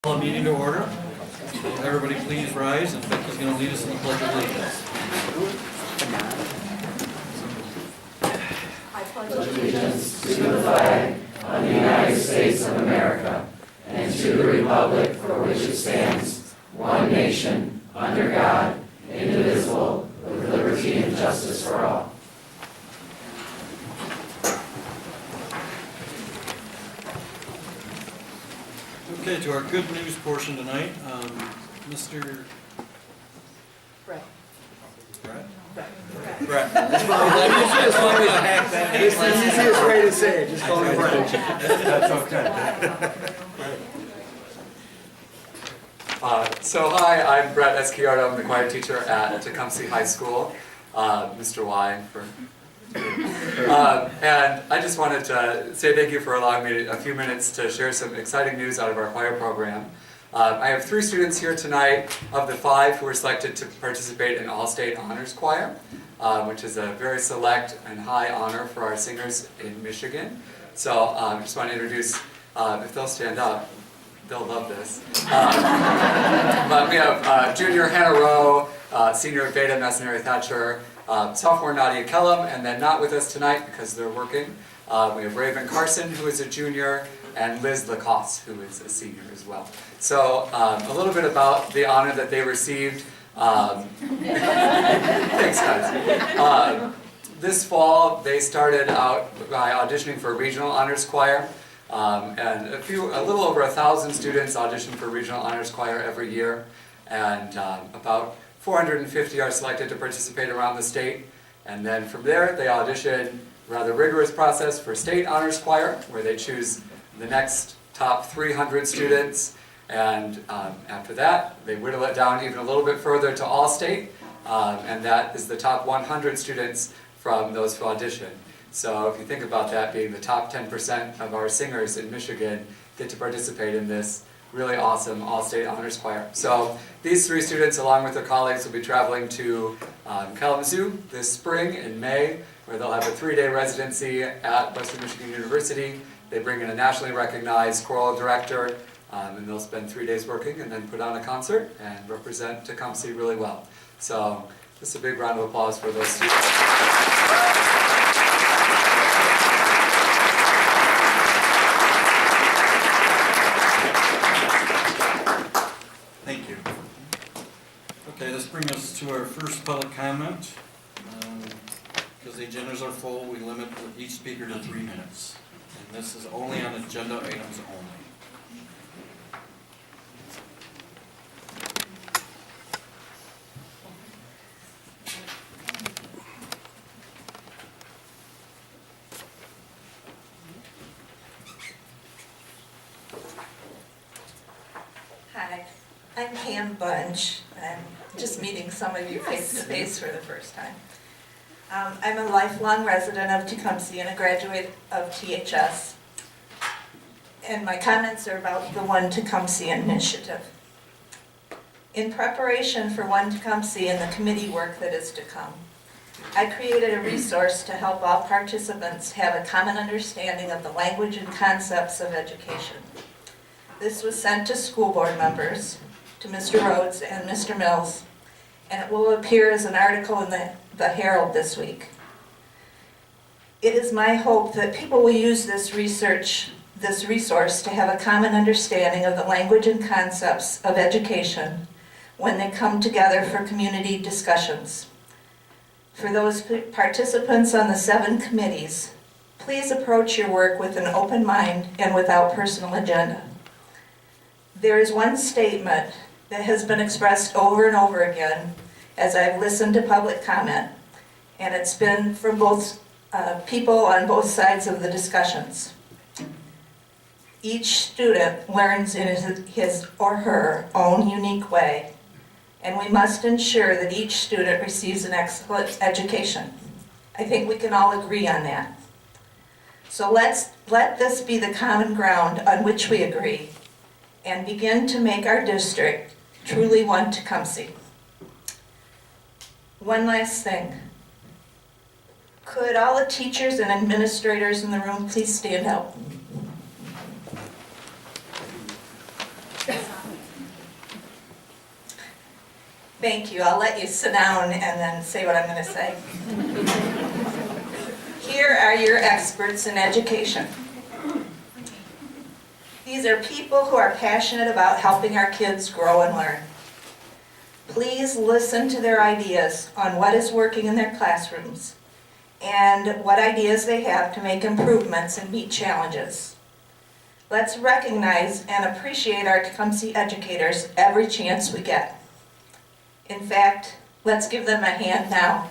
Call a meeting to order. Everybody please rise, and Becky's going to lead us in the Pledge of Allegiance. I pledge allegiance to the flag of the United States of America and to the republic for which it stands, one nation, under God, indivisible, with liberty and justice for all. Okay, to our good news portion tonight, Mr. Brett. Brett? Brett. It's the easiest way to say it, just call me Brett. That's okay. So hi, I'm Brett Esquiardo. I'm the choir teacher at Tecumseh High School. Mr. Y for. And I just wanted to say thank you for allowing me a few minutes to share some exciting news out of our choir program. I have 3 students here tonight of the 5 who were selected to participate in All-State Honors Choir, which is a very select and high honor for our singers in Michigan. So I just want to introduce, if they'll stand up, they'll love this. But we have junior Hannah Rowe, senior Veda Messenary Thatcher, sophomore Nadia Kellum, and then not with us tonight because they're working. We have Raven Carson, who is a junior, and Liz Lacoste, who is a senior as well. So a little bit about the honor that they received. Thanks, guys. This fall, they started out by auditioning for Regional Honors Choir. And a little over 1,000 students audition for Regional Honors Choir every year, and about 450 are selected to participate around the state. And then from there, they audition a rather rigorous process for State Honors Choir, where they choose the next top 300 students. And after that, they whittle it down even a little bit further to All-State, and that is the top 100 students from those who audition. So if you think about that being the top 10% of our singers in Michigan get to participate in this really awesome All-State Honors Choir. So these 3 students, along with their colleagues, will be traveling to Kalamazoo this spring in May, where they'll have a 3-day residency at Western Michigan University. They bring in a nationally recognized choral director, and they'll spend 3 days working and then put on a concert and represent Tecumseh really well. So just a big round of applause for those students. Thank you. Okay, this brings us to our first public comment. Because the agendas are full, we limit each speaker to 3 minutes. And this is only on agenda items only. Hi, I'm Pam Bunch. I'm just meeting some of you face to face for the first time. I'm a lifelong resident of Tecumseh and a graduate of THS. And my comments are about the One Tecumseh initiative. In preparation for One Tecumseh and the committee work that is to come, I created a resource to help all participants have a common understanding of the language and concepts of education. This was sent to school board members, to Mr. Rhodes and Mr. Mills, and it will appear as an article in the Herald this week. It is my hope that people will use this resource to have a common understanding of the language and concepts of education when they come together for community discussions. For those participants on the 7 committees, please approach your work with an open mind and without personal agenda. There is one statement that has been expressed over and over again as I've listened to public comment, and it's been from both people on both sides of the discussions. Each student learns in his or her own unique way, and we must ensure that each student receives an excellent education. I think we can all agree on that. So let this be the common ground on which we agree, and begin to make our district truly One Tecumseh. One last thing. Could all the teachers and administrators in the room please stand up? Thank you. I'll let you sit down and then say what I'm going to say. Here are your experts in education. These are people who are passionate about helping our kids grow and learn. Please listen to their ideas on what is working in their classrooms and what ideas they have to make improvements and meet challenges. Let's recognize and appreciate our Tecumseh educators every chance we get. In fact, let's give them a hand now.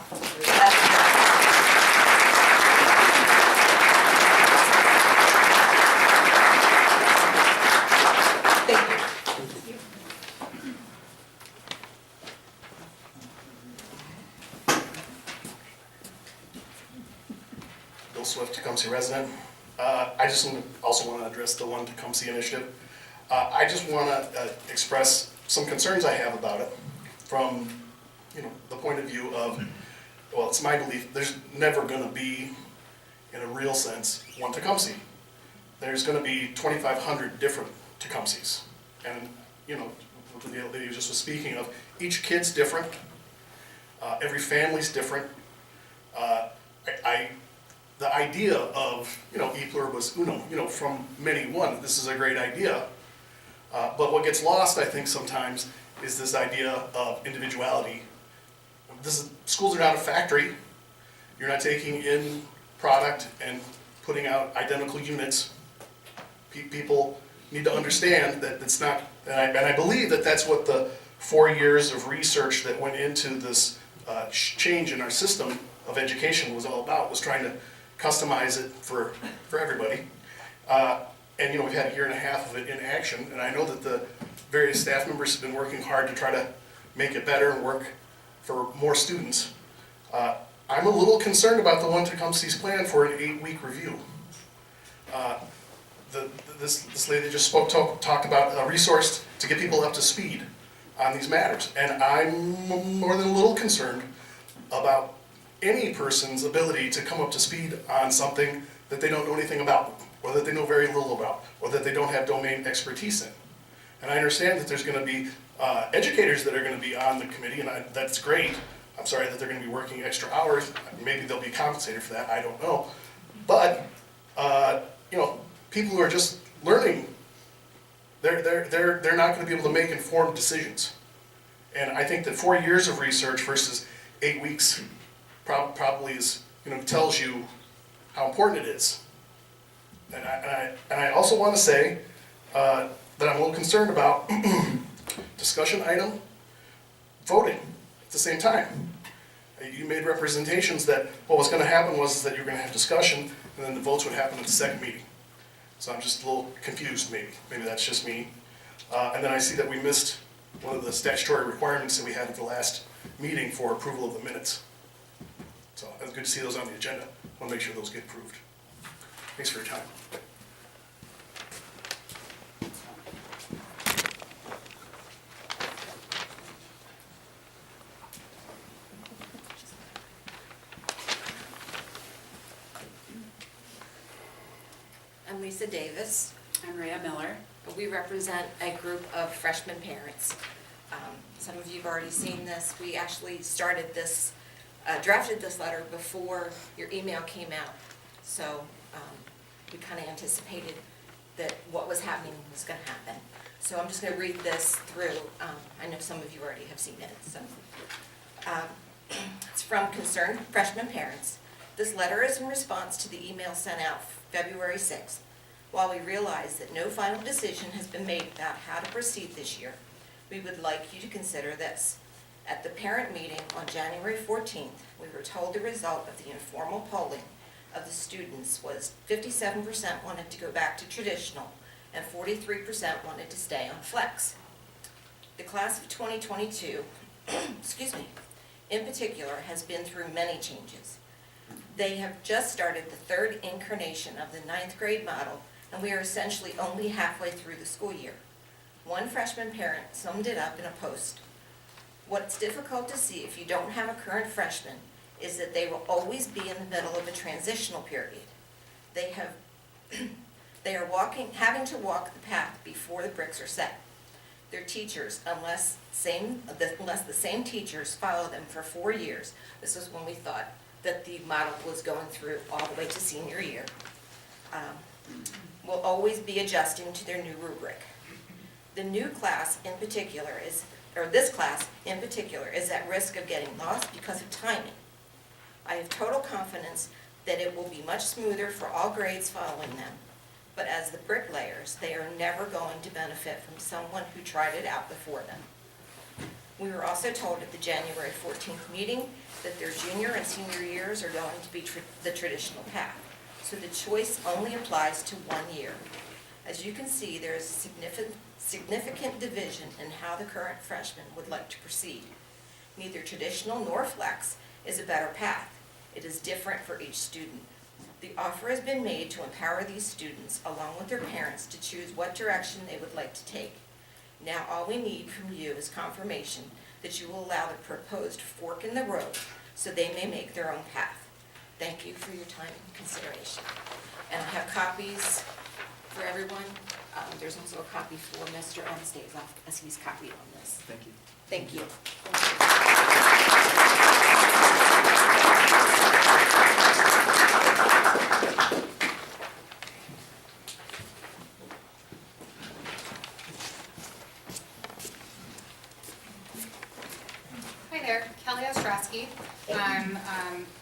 Thank you. Bill Swift, Tecumseh resident. I just also want to address the One Tecumseh initiative. I just want to express some concerns I have about it from, the point of view of, well, it's my belief there's never going to be, in a real sense, one Tecumseh. There's going to be 2,500 different Tecumsehs, and what the lady just was speaking of, each kid's different, every family's different. The idea of, e pluribus unum, from many one, this is a great idea. But what gets lost, I think, sometimes is this idea of individuality. Schools are not a factory. You're not taking in product and putting out identical units. People need to understand that it's not, and I believe that that's what the 4 years of research that went into this change in our system of education was all about, was trying to customize it for everybody. And we've had a year and a half of it in action, and I know that the various staff members have been working hard to try to make it better and work for more students. I'm a little concerned about the One Tecumseh's plan for an 8-week review. This lady that just spoke talked about a resource to get people up to speed on these matters, and I'm more than a little concerned about any person's ability to come up to speed on something that they don't know anything about, or that they know very little about, or that they don't have domain expertise in. And I understand that there's going to be educators that are going to be on the committee, and that's great. I'm sorry that they're going to be working extra hours. Maybe they'll be compensated for that, I don't know. But, people who are just learning, they're not going to be able to make informed decisions. And I think that 4 years of research versus 8 weeks probably is, tells you how important it is. And I also want to say that I'm a little concerned about discussion item voting at the same time. You made representations that what was going to happen was that you're going to have discussion and then the votes would happen at the second meeting. So I'm just a little confused, maybe. Maybe that's just me. And then I see that we missed one of the statutory requirements that we had at the last meeting for approval of the minutes. So it's good to see those on the agenda. I want to make sure those get approved. Thanks for your time. I'm Lisa Davis. I'm Rhea Miller. We represent a group of freshman parents. Some of you have already seen this. We actually started this, drafted this letter before your email came out. So we kind of anticipated that what was happening was going to happen. So I'm just going to read this through. I know some of you already have seen it. So it's from concerned freshman parents. This letter is in response to the email sent out February 6th. While we realize that no final decision has been made about how to proceed this year, we would like you to consider this. At the parent meeting on January 14th, we were told the result of the informal polling of the students was 57% wanted to go back to traditional and 43% wanted to stay on flex. The class of 2022, excuse me, in particular, has been through many changes. They have just started the third incarnation of the 9th grade model, and we are essentially only halfway through the school year. One freshman parent summed it up in a post. What's difficult to see if you don't have a current freshman is that they will always be in the middle of a transitional period. They are having to walk the path before the bricks are set. their teachers unless the same teachers follow them for 4 years. This was when we thought that the model was going through all the way to senior year. Will always be adjusting to their new rubric. The new class in particular this class in particular is at risk of getting lost because of timing. I have total confidence that it will be much smoother for all grades following them, but as the bricklayers, they are never going to benefit from someone who tried it out before them. We were also told at the January 14th meeting that their junior and senior years are going to be the traditional path, so the choice only applies to 1 year. As you can see, there is a significant division in how the current freshmen would like to proceed. Neither traditional nor flex is a better path. It is different for each student. The offer has been made to empower these students, along with their parents, to choose what direction they would like to take. Now all we need from you is confirmation that you will allow the proposed fork in the road so they may make their own path. Thank you for your time and consideration. And I have copies for everyone. There's also a copy for Mr. Anastasiov, as he's copied on this. Thank you. Thank you. Hi there, Kelly Ostrowski. I'm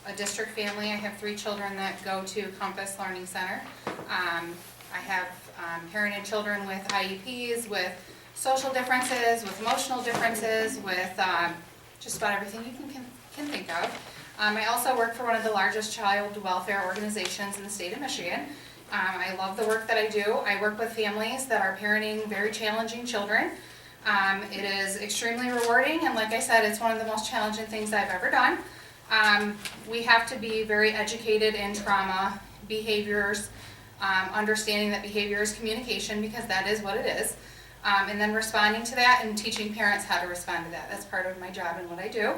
a district family. I have 3 children that go to Compass Learning Center. I have parented children with IEPs, with social differences, with emotional differences, with just about everything you can think of. I also work for one of the largest child welfare organizations in the state of Michigan. I love the work that I do. I work with families that are parenting very challenging children. It is extremely rewarding, and like I said, it's one of the most challenging things I've ever done. We have to be very educated in trauma, behaviors, understanding that behavior is communication, because that is what it is, and then responding to that and teaching parents how to respond to that. That's part of my job and what I do.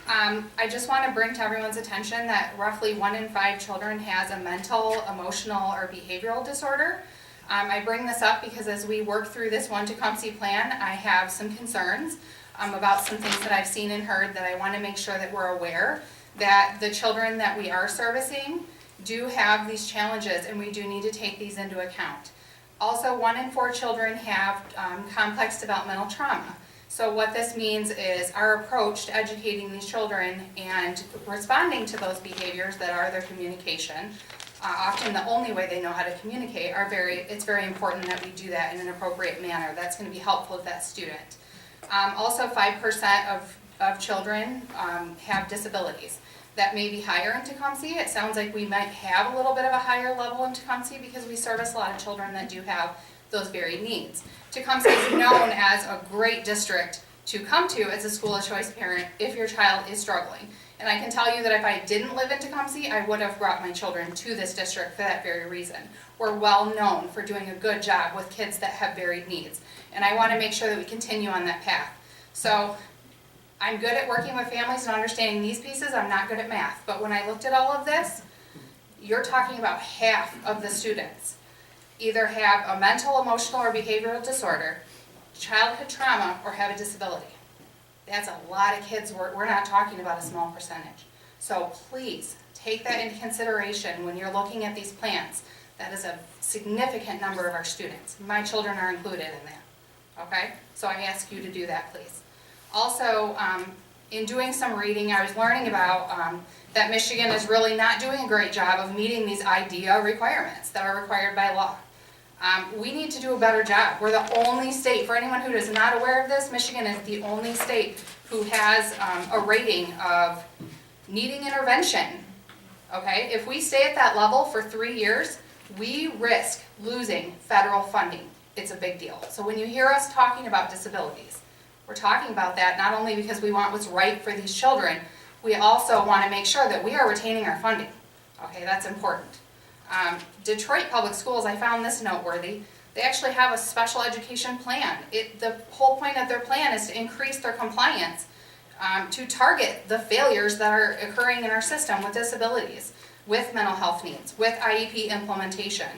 I just want to bring to everyone's attention that roughly 1 in 5 children has a mental, emotional, or behavioral disorder. I bring this up because as we work through this One Tecumseh plan, I have some concerns about some things that I've seen and heard that I want to make sure that we're aware that the children that we are servicing do have these challenges, and we do need to take these into account. Also, 1 in 4 children have complex developmental trauma. So what this means is our approach to educating these children and responding to those behaviors that are their communication, often the only way they know how to communicate, it's very important that we do that in an appropriate manner. That's going to be helpful to that student. Also, 5% of children have disabilities. That may be higher in Tecumseh. It sounds like we might have a little bit of a higher level in Tecumseh because we service a lot of children that do have those varied needs. Tecumseh is known as a great district to come to as a school of choice parent if your child is struggling. And I can tell you that if I didn't live in Tecumseh, I would have brought my children to this district for that very reason. We're well known for doing a good job with kids that have varied needs. And I want to make sure that we continue on that path. So I'm good at working with families and understanding these pieces. I'm not good at math. But when I looked at all of this, you're talking about half of the students either have a mental, emotional, or behavioral disorder, childhood trauma, or have a disability. That's a lot of kids. We're not talking about a small percentage. So please take that into consideration when you're looking at these plans. That is a significant number of our students. My children are included in that. Okay? So I ask you to do that, please. Also, in doing some reading, I was learning about that Michigan is really not doing a great job of meeting these IDEA requirements that are required by law. We need to do a better job. We're the only state, for anyone who is not aware of this, Michigan is the only state who has a rating of needing intervention. Okay? If we stay at that level for 3 years, we risk losing federal funding. It's a big deal. So when you hear us talking about disabilities, we're talking about that not only because we want what's right for these children, we also want to make sure that we are retaining our funding. Okay, that's important. Detroit Public Schools, I found this noteworthy. They actually have a special education plan. The whole point of their plan is to increase their compliance to target the failures that are occurring in our system with disabilities, with mental health needs, with IEP implementation.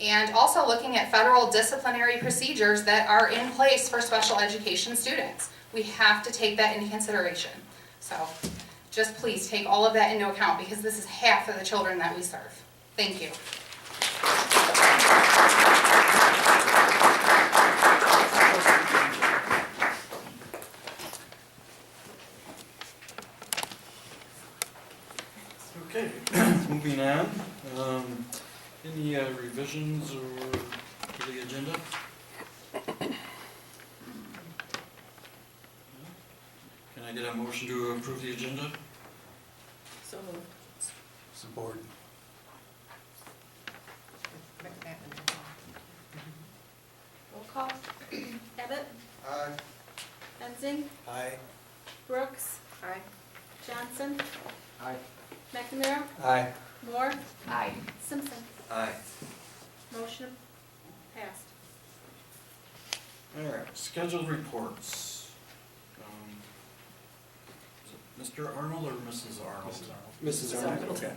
And also looking at federal disciplinary procedures that are in place for special education students. We have to take that into consideration. So just please take all of that into account because this is half of the children that we serve. Thank you. Okay, moving on. Any revisions or to the agenda? Can I get a motion to approve the agenda? So moved. Support. Roll call. Abbott? Aye. Benzing? Aye. Brooks? Aye. Johnson? Aye. McNamara? Aye. Moore? Aye. Simpson? Aye. Motion passed. All right, scheduled reports. Is it Mr. Arnold or Mrs. Arnold? Mrs. Arnold, okay.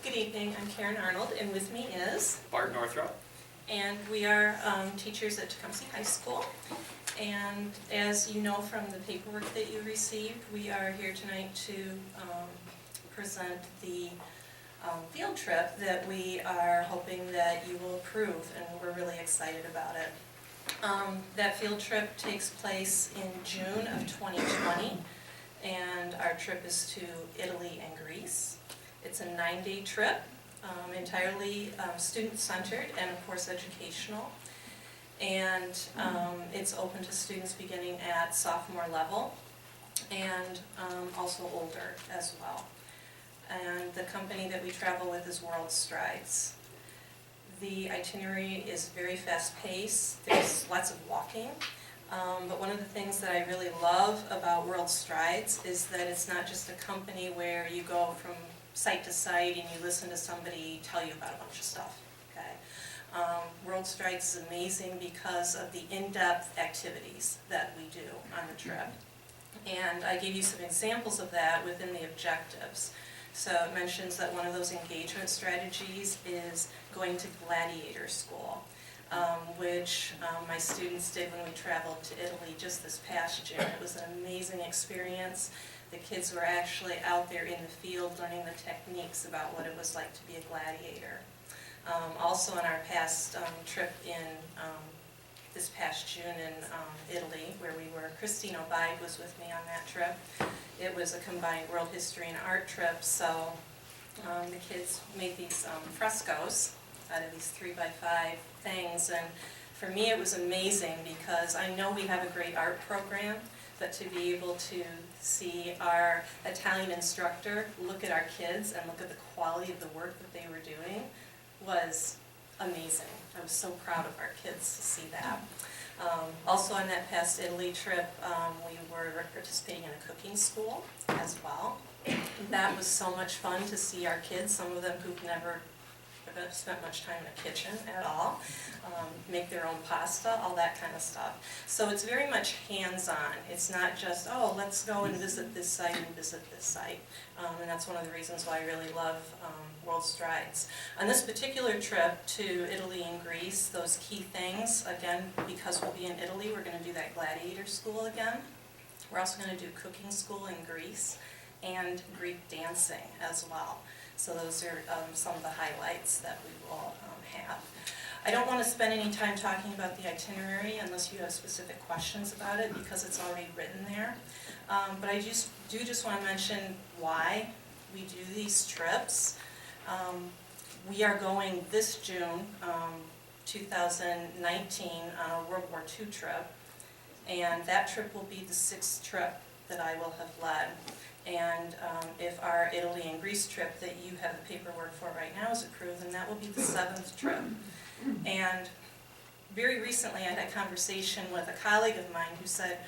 Good evening, I'm Karen Arnold, and with me is, Bart Northrop. and we are teachers at Tecumseh High School. And as you know from the paperwork that you received, we are here tonight to present the field trip that we are hoping that you will approve, and we're really excited about it. That field trip takes place in June of 2020, and our trip is to Italy and Greece. It's a 9-day trip, entirely student-centered and of course educational. And it's open to students beginning at sophomore level and also older as well. And the company that we travel with is World Strides. The itinerary is very fast-paced, there's lots of walking. But one of the things that I really love about World Strides is that it's not just a company where you go from site to site and you listen to somebody tell you about a bunch of stuff, okay? World Strides is amazing because of the in-depth activities that we do on the trip. And I gave you some examples of that within the objectives. So it mentions that one of those engagement strategies is going to gladiator school, which my students did when we traveled to Italy just this past June. It was an amazing experience. The kids were actually out there in the field learning the techniques about what it was like to be a gladiator. Also on our past trip in this past June in Italy, where we were, Christine Obaid was with me on that trip. It was a combined world history and art trip, so the kids made these frescoes out of these 3x5 things, and for me it was amazing because I know we have a great art program, but to be able to see our Italian instructor look at our kids and look at the quality of the work that they were doing was amazing. I was so proud of our kids to see that. Also on that past Italy trip, we were participating in a cooking school as well. That was so much fun to see our kids, some of them who've never spent much time in a kitchen at all, make their own pasta, all that kind of stuff. So it's very much hands-on. It's not just, oh, let's go and visit this site and visit this site. And that's one of the reasons why I really love World Strides. On this particular trip to Italy and Greece, those key things, again, because we'll be in Italy, we're going to do that gladiator school again. We're also going to do cooking school in Greece and Greek dancing as well. So those are some of the highlights that we will have. I don't want to spend any time talking about the itinerary unless you have specific questions about it because it's already written there. But I just want to mention why we do these trips. We are going this June, 2019, on a World War II trip. And that trip will be the 6th trip that I will have led. And if our Italy and Greece trip that you have the paperwork for right now is approved, then that will be the 7th trip. And very recently I had a conversation with a colleague of mine who said,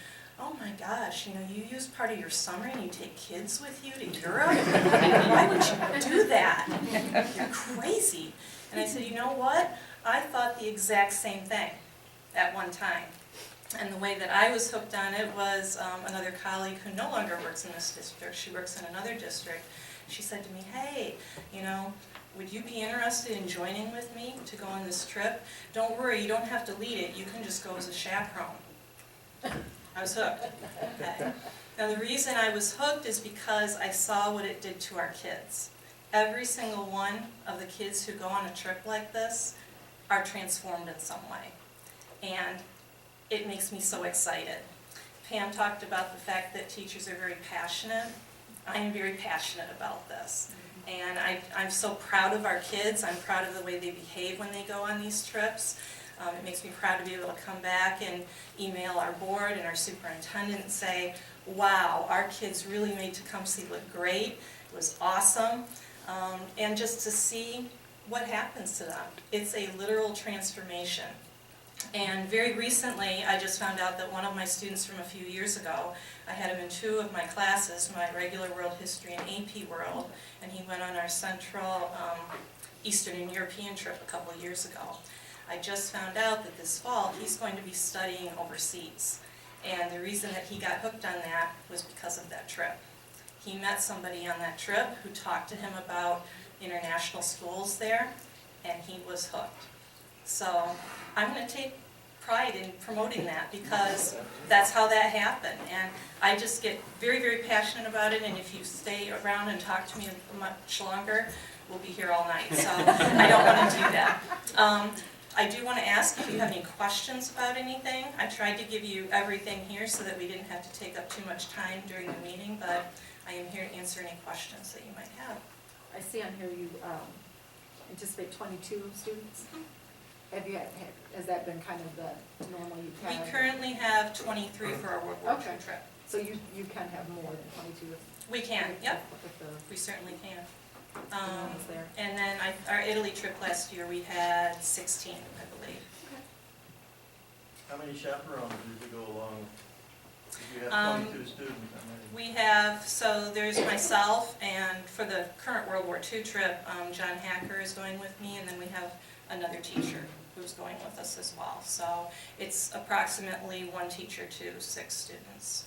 oh my gosh, you know, you use part of your summer and you take kids with you to Europe? Why would you do that? You're crazy. And I said, you know what? I thought the exact same thing. at one time. And the way that I was hooked on it was another colleague who no longer works in this district, she works in another district. She said to me, hey, you know, would you be interested in joining with me to go on this trip? Don't worry, you don't have to lead it, you can just go as a chaperone. I was hooked. Okay. Now the reason I was hooked is because I saw what it did to our kids. Every single one of the kids who go on a trip like this are transformed in some way. And it makes me so excited. Pam talked about the fact that teachers are very passionate. I am very passionate about this. And I'm so proud of our kids. I'm proud of the way they behave when they go on these trips. It makes me proud to be able to come back and email our board and our superintendent and say, wow, our kids really made Tecumseh look great. It was awesome. And just to see what happens to them. It's a literal transformation. And very recently, I just found out that one of my students from a few years ago, I had him in 2 of my classes, my regular world history and AP world, and he went on our Central Eastern and European trip a couple of years ago. I just found out that this fall, he's going to be studying overseas. And the reason that he got hooked on that was because of that trip. He met somebody on that trip who talked to him about international schools there, and he was hooked. So I'm going to take pride in promoting that because that's how that happened. And I just get very, very passionate about it, and if you stay around and talk to me much longer, we'll be here all night. So I don't want to do that. I do want to ask if you have any questions about anything. I tried to give you everything here so that we didn't have to take up too much time during the meeting, but I am here to answer any questions that you might have. I see on here you anticipate 22 students. Has that been kind of the normal you've had? We currently have 23 for our World War II trip. So you can have more than 22? We can, yep. With the We certainly can. ones there. And then our Italy trip last year, we had 16, I believe. How many chaperones did you go along with? Did you have 22 students? We have, so there's myself, and for the current World War II trip, John Hacker is going with me, and then we have another teacher who's going with us as well. So it's approximately 1 teacher to 6 students.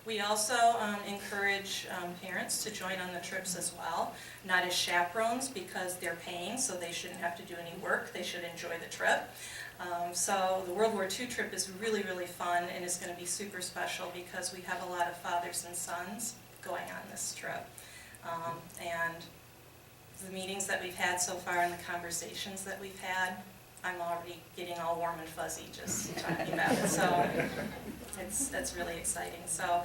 We also encourage parents to join on the trips as well, not as chaperones because they're paying, so they shouldn't have to do any work. They should enjoy the trip. So the World War II trip is really, really fun, and it's going to be super special because we have a lot of fathers and sons going on this trip. And the meetings that we've had so far and the conversations that we've had, I'm already getting all warm and fuzzy just talking about it. So that's really exciting. So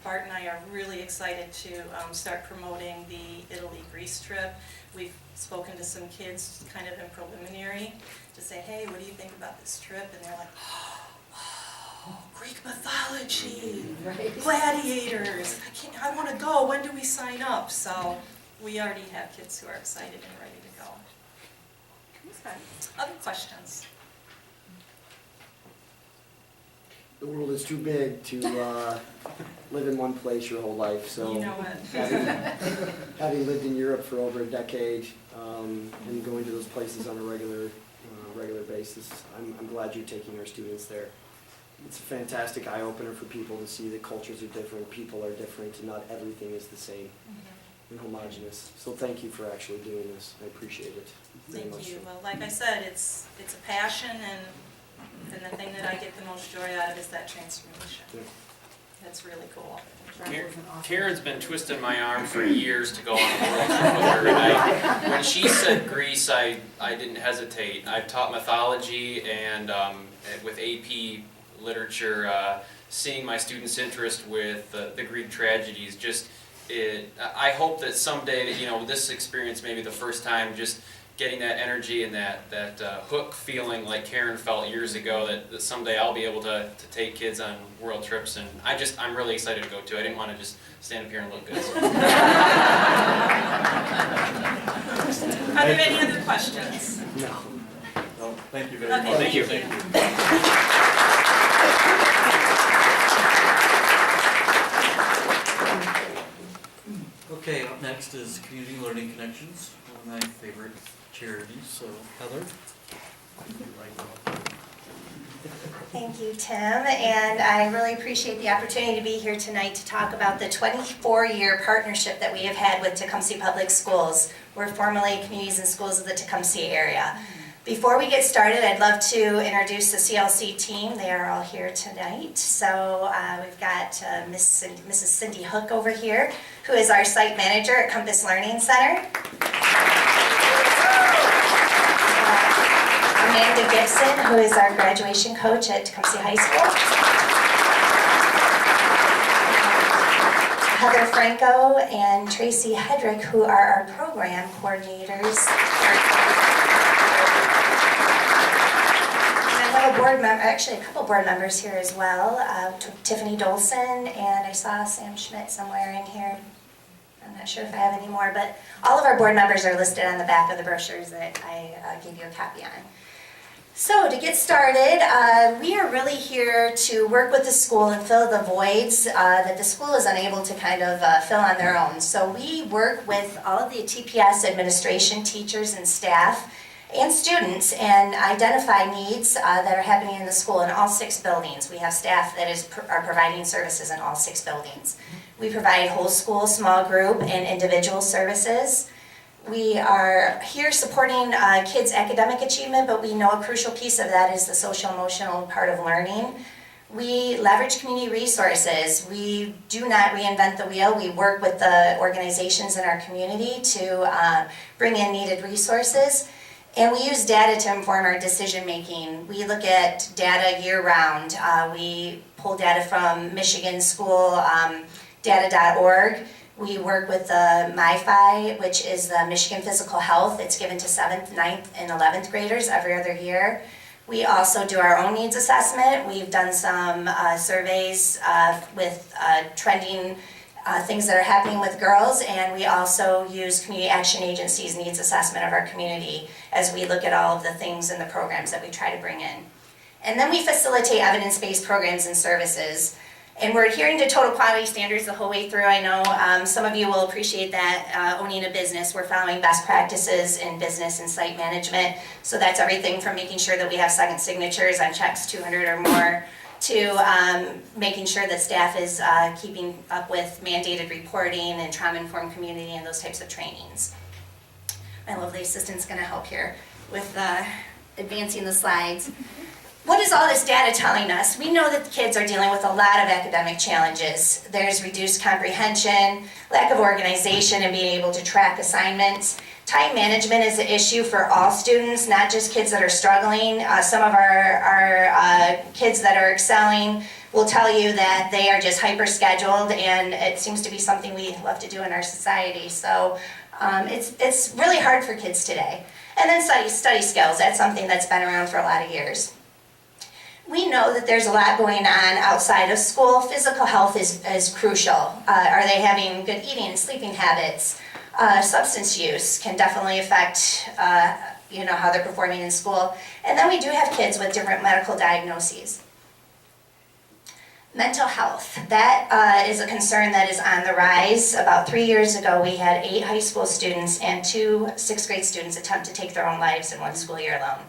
Bart and I are really excited to start promoting the Italy-Greece trip. We've spoken to some kids kind of in preliminary to say, hey, what do you think about this trip? And they're like, oh, Greek mythology, gladiators, I want to go, when do we sign up? So we already have kids who are excited and ready to go. Okay. Other questions? The world is too big to live in one place your whole life, so You know it. having lived in Europe for over a decade and going to those places on a regular basis, I'm glad you're taking our students there. It's a fantastic eye-opener for people to see that cultures are different, people are different, and not everything is the same and homogenous. So thank you for actually doing this. I appreciate it very much. Thank you. Well, like I said, it's a passion, and the thing that I get the most joy out of is that transformation. Yeah. That's really cool. Karen's been twisting my arm for years to go on a world trip with her, and when she said Greece, I didn't hesitate. I've taught mythology and with AP literature, seeing my students' interest with the Greek tragedies, I hope that someday that this experience may be the first time just getting that energy and that hook feeling like Karen felt years ago, that someday I'll be able to take kids on world trips, and I'm really excited to go too. I didn't want to just stand up here and look good. So. Are there any other questions? No. No, thank you very Okay, much. thank you. Okay, up next next is Community Learning Connections, one of my favorite charities, so Heather. would you like to- Thank you, Tim, and I really appreciate the opportunity to be here tonight to talk about the 24-year partnership that we have had with Tecumseh Public Schools. We're formerly Communities and Schools of the Tecumseh area. Before we get started, I'd love to introduce the CLC team. They are all here tonight. So we've got Mrs. Cindy Hook over here, who is our site manager at Compass Learning Center. Amanda Gibson, who is our graduation coach at Tecumseh High School. Heather Franco and Tracy Hedrick, who are our program coordinators. And I have a board member, actually a couple board members here as well. Tiffany Dolson, and I saw Sam Schmidt somewhere in here. I'm not sure if I have any more, but all of our board members are listed on the back of the brochures that I gave you a copy on. So to get started, we are really here to work with the school and fill the voids that the school is unable to kind of fill on their own. So we work with all of the TPS administration, teachers and staff and students and identify needs that are happening in the school in all 6 buildings. We have staff that are providing services in all 6 buildings. We provide whole school, small group, and individual services. We are here supporting kids' academic achievement, but we know a crucial piece of that is the social-emotional part of learning. We leverage community resources. We do not reinvent the wheel. We work with the organizations in our community to bring in needed resources. And we use data to inform our decision-making. We look at data year-round. We pull data from Michigan School data.org. We work with the MyFi, which is the Michigan Physical Health. It's given to 7th, 9th, and 11th graders every other year. We also do our own needs assessment. We've done some surveys with trending things that are happening with girls, and we also use Community Action Agency's needs assessment of our community as we look at all of the things and the programs that we try to bring in. And then we facilitate evidence-based programs and services. And we're adhering to total quality standards the whole way through. I know some of you will appreciate that owning a business. We're following best practices in business and site management. So that's everything from making sure that we have second signatures on checks 200 or more to making sure that staff is keeping up with mandated reporting and trauma-informed community and those types of trainings. My lovely assistant's going to help here with advancing the slides. What is all this data telling us? We know that the kids are dealing with a lot of academic challenges. There's reduced comprehension, lack of organization and being able to track assignments. Time management is an issue for all students, not just kids that are struggling. Some of our kids that are excelling will tell you that they are just hyper-scheduled, and it seems to be something we love to do in our society. So it's really hard for kids today. And then study skills, that's something that's been around for a lot of years. We know that there's a lot going on outside of school. Physical health is crucial. Are they having good eating and sleeping habits? Substance use can definitely affect how they're performing in school. And then we do have kids with different medical diagnoses. Mental health, that is a concern that is on the rise. About 3 years ago, we had 8 high school students and 2 6th grade students attempt to take their own lives in one school year alone.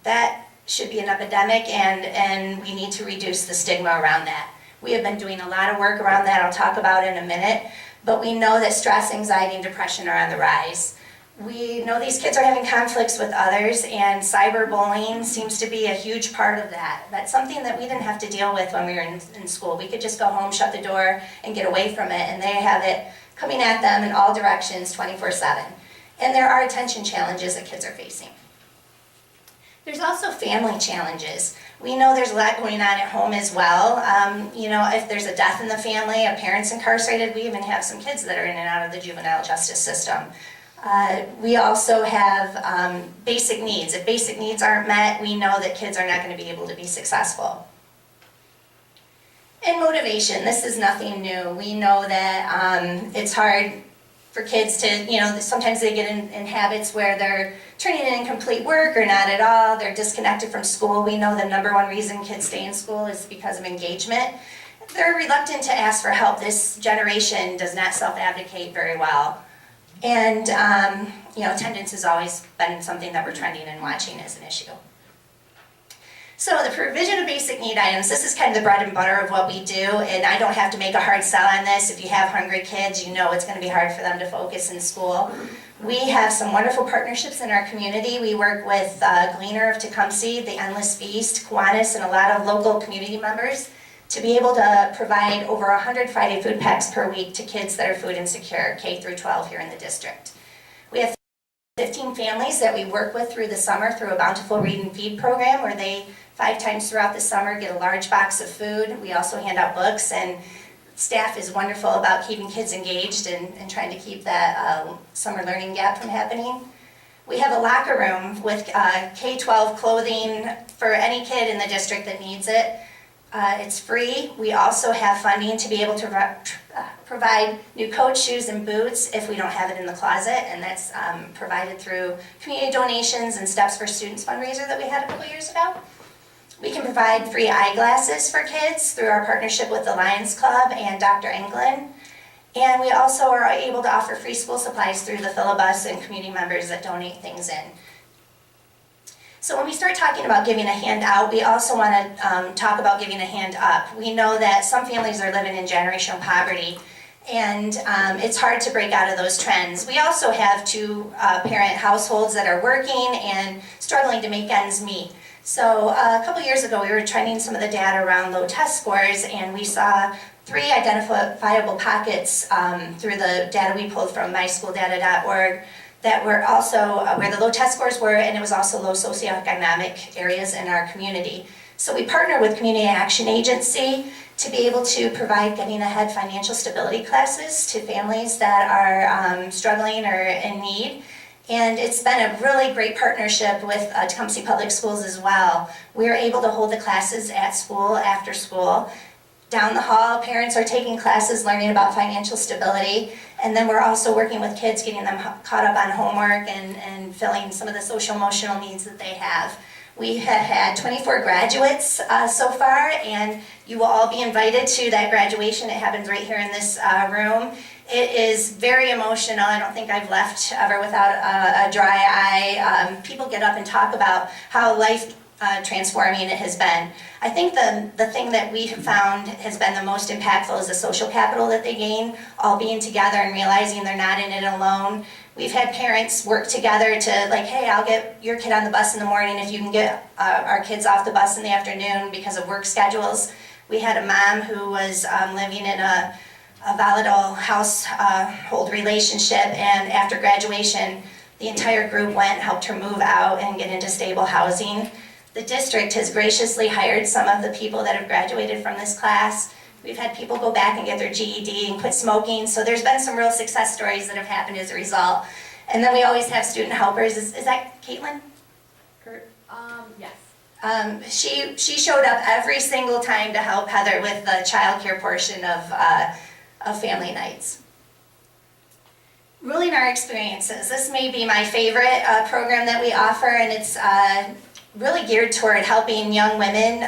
That should be an epidemic, and we need to reduce the stigma around that. We have been doing a lot of work around that I'll talk about in a minute, but we know that stress, anxiety, and depression are on the rise. We know these kids are having conflicts with others, and cyberbullying seems to be a huge part of that. That's something that we didn't have to deal with when we were in school. We could just go home, shut the door, and get away from it, and they have it coming at them in all directions 24/7. And there are attention challenges that kids are facing. There's also family challenges. We know there's a lot going on at home as well. If there's a death in the family, a parent's incarcerated, we even have some kids that are in and out of the juvenile justice system. We also have basic needs. If basic needs aren't met, we know that kids are not going to be able to be successful. And motivation, this is nothing new. We know that it's hard for kids to, sometimes they get in habits where they're turning in incomplete work or not at all. They're disconnected from school. We know the #1 reason kids stay in school is because of engagement. They're reluctant to ask for help. This generation does not self-advocate very well. And, attendance has always been something that we're trending and watching as an issue. So the provision of basic need items, this is kind of the bread and butter of what we do, and I don't have to make a hard sell on this. If you have hungry kids, you know it's going to be hard for them to focus in school. We have some wonderful partnerships in our community. We work with Gleaner of Tecumseh, the Endless Feast, Kiwanis, and a lot of local community members to be able to provide over 100 Friday food packs per week to kids that are food insecure, K through 12 here in the district. We have 15 families that we work with through the summer through a bountiful read and feed program where they 5 times throughout the summer get a large box of food. We also hand out books, and staff is wonderful about keeping kids engaged and trying to keep that summer learning gap from happening. We have a locker room with K-12 clothing for any kid in the district that needs it. It's free. We also have funding to be able to provide new coat shoes and boots if we don't have it in the closet, and that's provided through community donations and Steps for Students fundraiser that we had a couple years ago. We can provide free eyeglasses for kids through our partnership with the Lions Club and Dr. Englund. And we also are able to offer free school supplies through the Filibus and community members that donate things in. So when we start talking about giving a hand out, we also want to talk about giving a hand up. We know that some families are living in generational poverty, and it's hard to break out of those trends. We also have 2-parent households that are working and struggling to make ends meet. So a couple years ago, we were trending some of the data around low test scores, and we saw 3 identifiable pockets through the data we pulled from myschooldata.org that were also where the low test scores were, and it was also low socioeconomic areas in our community. So we partner with Community Action Agency to be able to provide Getting Ahead financial stability classes to families that are struggling or in need. And it's been a really great partnership with Tecumseh Public Schools as well. We're able to hold the classes at school, after school. Down the hall, parents are taking classes learning about financial stability. And then we're also working with kids, getting them caught up on homework and filling some of the social emotional needs that they have. We have had 24 graduates so far, and you will all be invited to that graduation. It happens right here in this room. It is very emotional. I don't think I've left ever without a dry eye. People get up and talk about how life transforming it has been. I think the thing that we have found has been the most impactful is the social capital that they gain, all being together and realizing they're not in it alone. We've had parents work together to like, hey, I'll get your kid on the bus in the morning if you can get our kids off the bus in the afternoon because of work schedules. We had a mom who was living in a volatile household relationship, and after graduation, the entire group went and helped her move out and get into stable housing. The district has graciously hired some of the people that have graduated from this class. We've had people go back and get their GED and quit smoking, so there's been some real success stories that have happened as a result. And then we always have student helpers. Is that Caitlin? Kurt? Yes. She showed up every single time to help Heather with the childcare portion of family nights. Ruling our experiences. This may be my favorite program that we offer, and it's really geared toward helping young women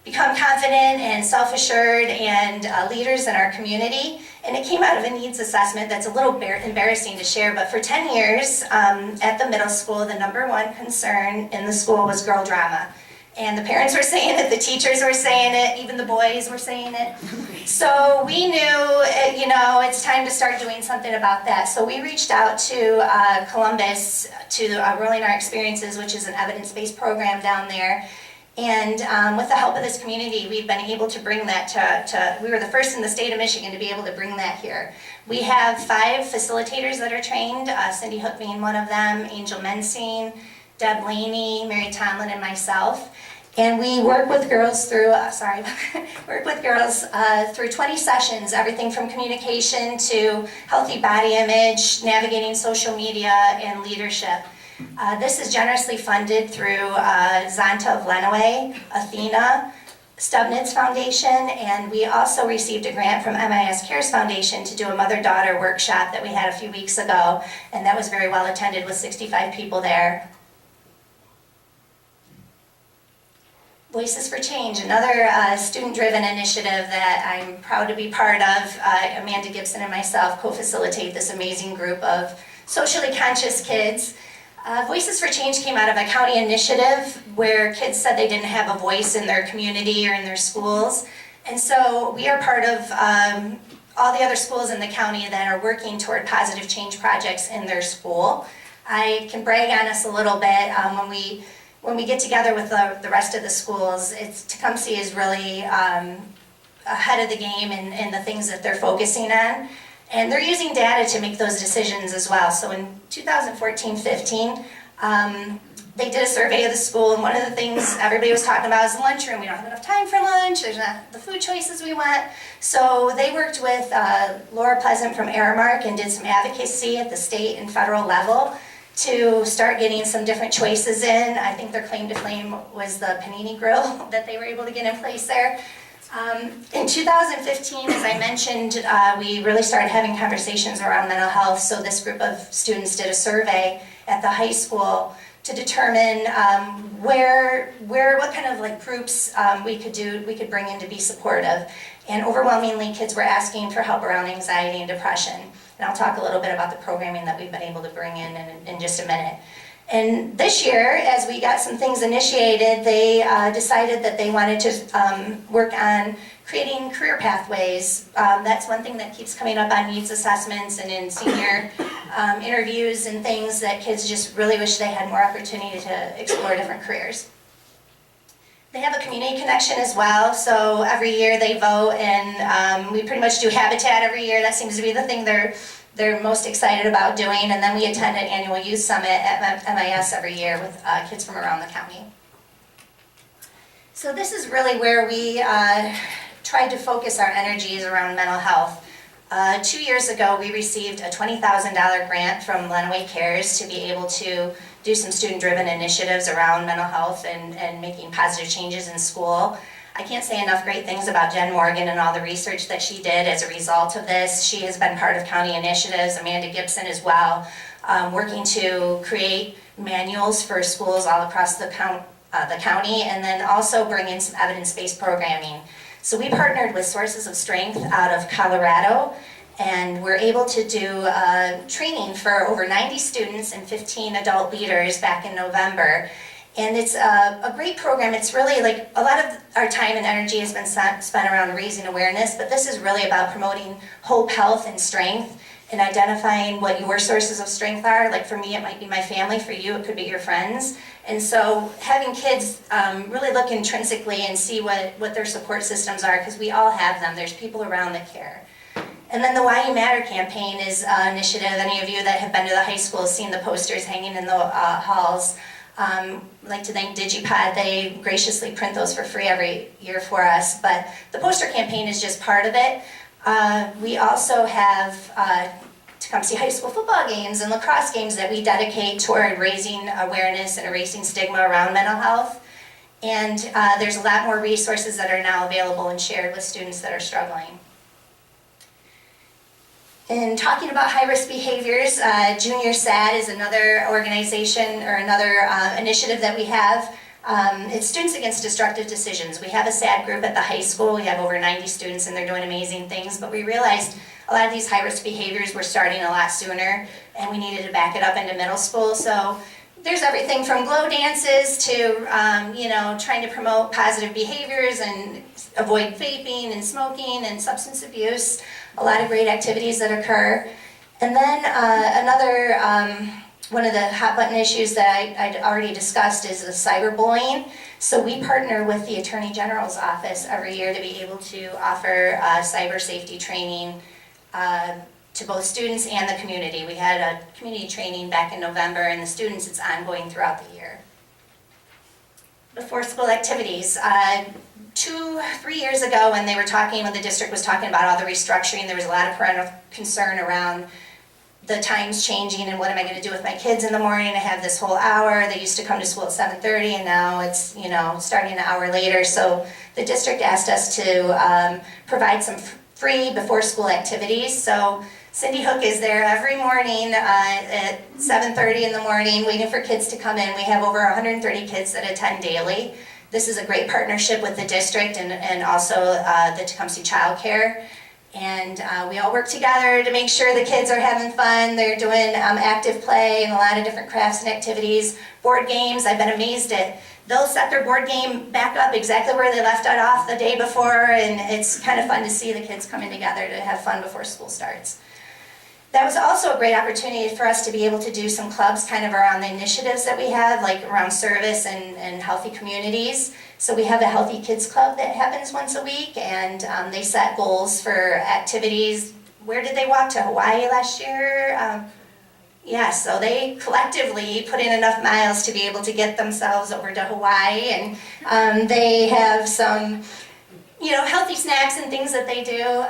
become confident and self-assured and leaders in our community. And it came out of a needs assessment that's a little embarrassing to share, but for 10 years at the middle school, the number 1 concern in the school was girl drama. And the parents were saying it, the teachers were saying it, even the boys were saying it. So we knew, it's time to start doing something about that. So we reached out to Columbus, to Ruling Our Experiences, which is an evidence-based program down there. And with the help of this community, we've been able to bring that we were the first in the state of Michigan to be able to bring that here. We have 5 facilitators that are trained, Cindy Hook being one of them, Angel Mensing, Deb Laney, Mary Tomlin, and myself. And we work with girls through, through 20 sessions, everything from communication to healthy body image, navigating social media, and leadership. This is generously funded through Zonta of Lenawee, Athena, Stubnitz Foundation, and we also received a grant from MIS Cares Foundation to do a mother-daughter workshop that we had a few weeks ago, and that was very well attended with 65 people there. Voices for Change, another student-driven initiative that I'm proud to be part of. Amanda Gibson and myself co-facilitate this amazing group of socially conscious kids. Voices for Change came out of a county initiative where kids said they didn't have a voice in their community or in their schools. And so we are part of all the other schools in the county that are working toward positive change projects in their school. I can brag on us a little bit when we get together with the rest of the schools. Tecumseh is really ahead of the game in the things that they're focusing on. And they're using data to make those decisions as well. So in 2014-15, they did a survey of the school, and one of the things everybody was talking about is the lunchroom. We don't have enough time for lunch, there's not the food choices we want. So they worked with Laura Pleasant from Aramark and did some advocacy at the state and federal level to start getting some different choices in. I think their claim to fame was the panini grill that they were able to get in place there. In 2015, as I mentioned, we really started having conversations around mental health. So this group of students did a survey at the high school to determine what kind of like groups we could bring in to be supportive. And overwhelmingly, kids were asking for help around anxiety and depression. And I'll talk a little bit about the programming that we've been able to bring in just a minute. And this year, as we got some things initiated, they decided that they wanted to work on creating career pathways. That's one thing that keeps coming up on needs assessments and in senior interviews and things, that kids just really wish they had more opportunity to explore different careers. They have a community connection as well, so every year they vote, and we pretty much do habitat every year. That seems to be the thing they're most excited about doing, and then we attend an annual youth summit at MIS every year with kids from around the county. So this is really where we tried to focus our energies around mental health. 2 years ago, we received a $20,000 grant from Lenawee Cares to be able to do some student-driven initiatives around mental health and making positive changes in school. I can't say enough great things about Jen Morgan and all the research that she did as a result of this. She has been part of county initiatives, Amanda Gibson as well, working to create manuals for schools all across the county, and then also bring in some evidence-based programming. So we partnered with Sources of Strength out of Colorado, and we're able to do training for over 90 students and 15 adult leaders back in November. And it's a great program. It's really like a lot of our time and energy has been spent around raising awareness, but this is really about promoting hope, health, and strength, and identifying what your sources of strength are. Like for me, it might be my family. For you, it could be your friends. And so having kids really look intrinsically and see what their support systems are, because we all have them. There's people around that care. And then the Why You Matter campaign is an initiative. Any of you that have been to the high school have seen the posters hanging in the halls. I'd like to thank Digipod. They graciously print those for free every year for us. But the poster campaign is just part of it. We also have Tecumseh High School football games and lacrosse games that we dedicate toward raising awareness and erasing stigma around mental health. And there's a lot more resources that are now available and shared with students that are struggling. In talking about high-risk behaviors, Junior SAD is another organization or another initiative that we have. It's Students Against Destructive Decisions. We have a SAD group at the high school. We have over 90 students and they're doing amazing things, but we realized a lot of these high-risk behaviors were starting a lot sooner and we needed to back it up into middle school. So there's everything from glow dances to trying to promote positive behaviors and avoid vaping and smoking and substance abuse. A lot of great activities that occur. And then one of the hot button issues that I'd already discussed is the cyberbullying. So we partner with the Attorney General's office every year to be able to offer cyber safety training to both students and the community. We had a community training back in November, and the students, it's ongoing throughout the year. Before school activities, 2-3 years ago when the district was talking about all the restructuring, there was a lot of parental concern around the times changing and what am I going to do with my kids in the morning. I have this whole hour. They used to come to school at 7:30 and now it's starting an hour later. So the district asked us to provide some free before school activities. So Cindy Hook is there every morning at 7:30 in the morning waiting for kids to come in. We have over 130 kids that attend daily. This is a great partnership with the district and also the Tecumseh Child Care. And we all work together to make sure the kids are having fun. They're doing active play and a lot of different crafts and activities. Board games, I've been amazed at. They'll set their board game back up exactly where they left it off the day before, and it's kind of fun to see the kids coming together to have fun before school starts. That was also a great opportunity for us to be able to do some clubs kind of around the initiatives that we have, like around service and healthy communities. So we have a Healthy Kids Club that happens once a week, and they set goals for activities. Where did they walk to? Hawaii last year? Yeah, so they collectively put in enough miles to be able to get themselves over to Hawaii, and they have some, you know, healthy snacks and things that they do.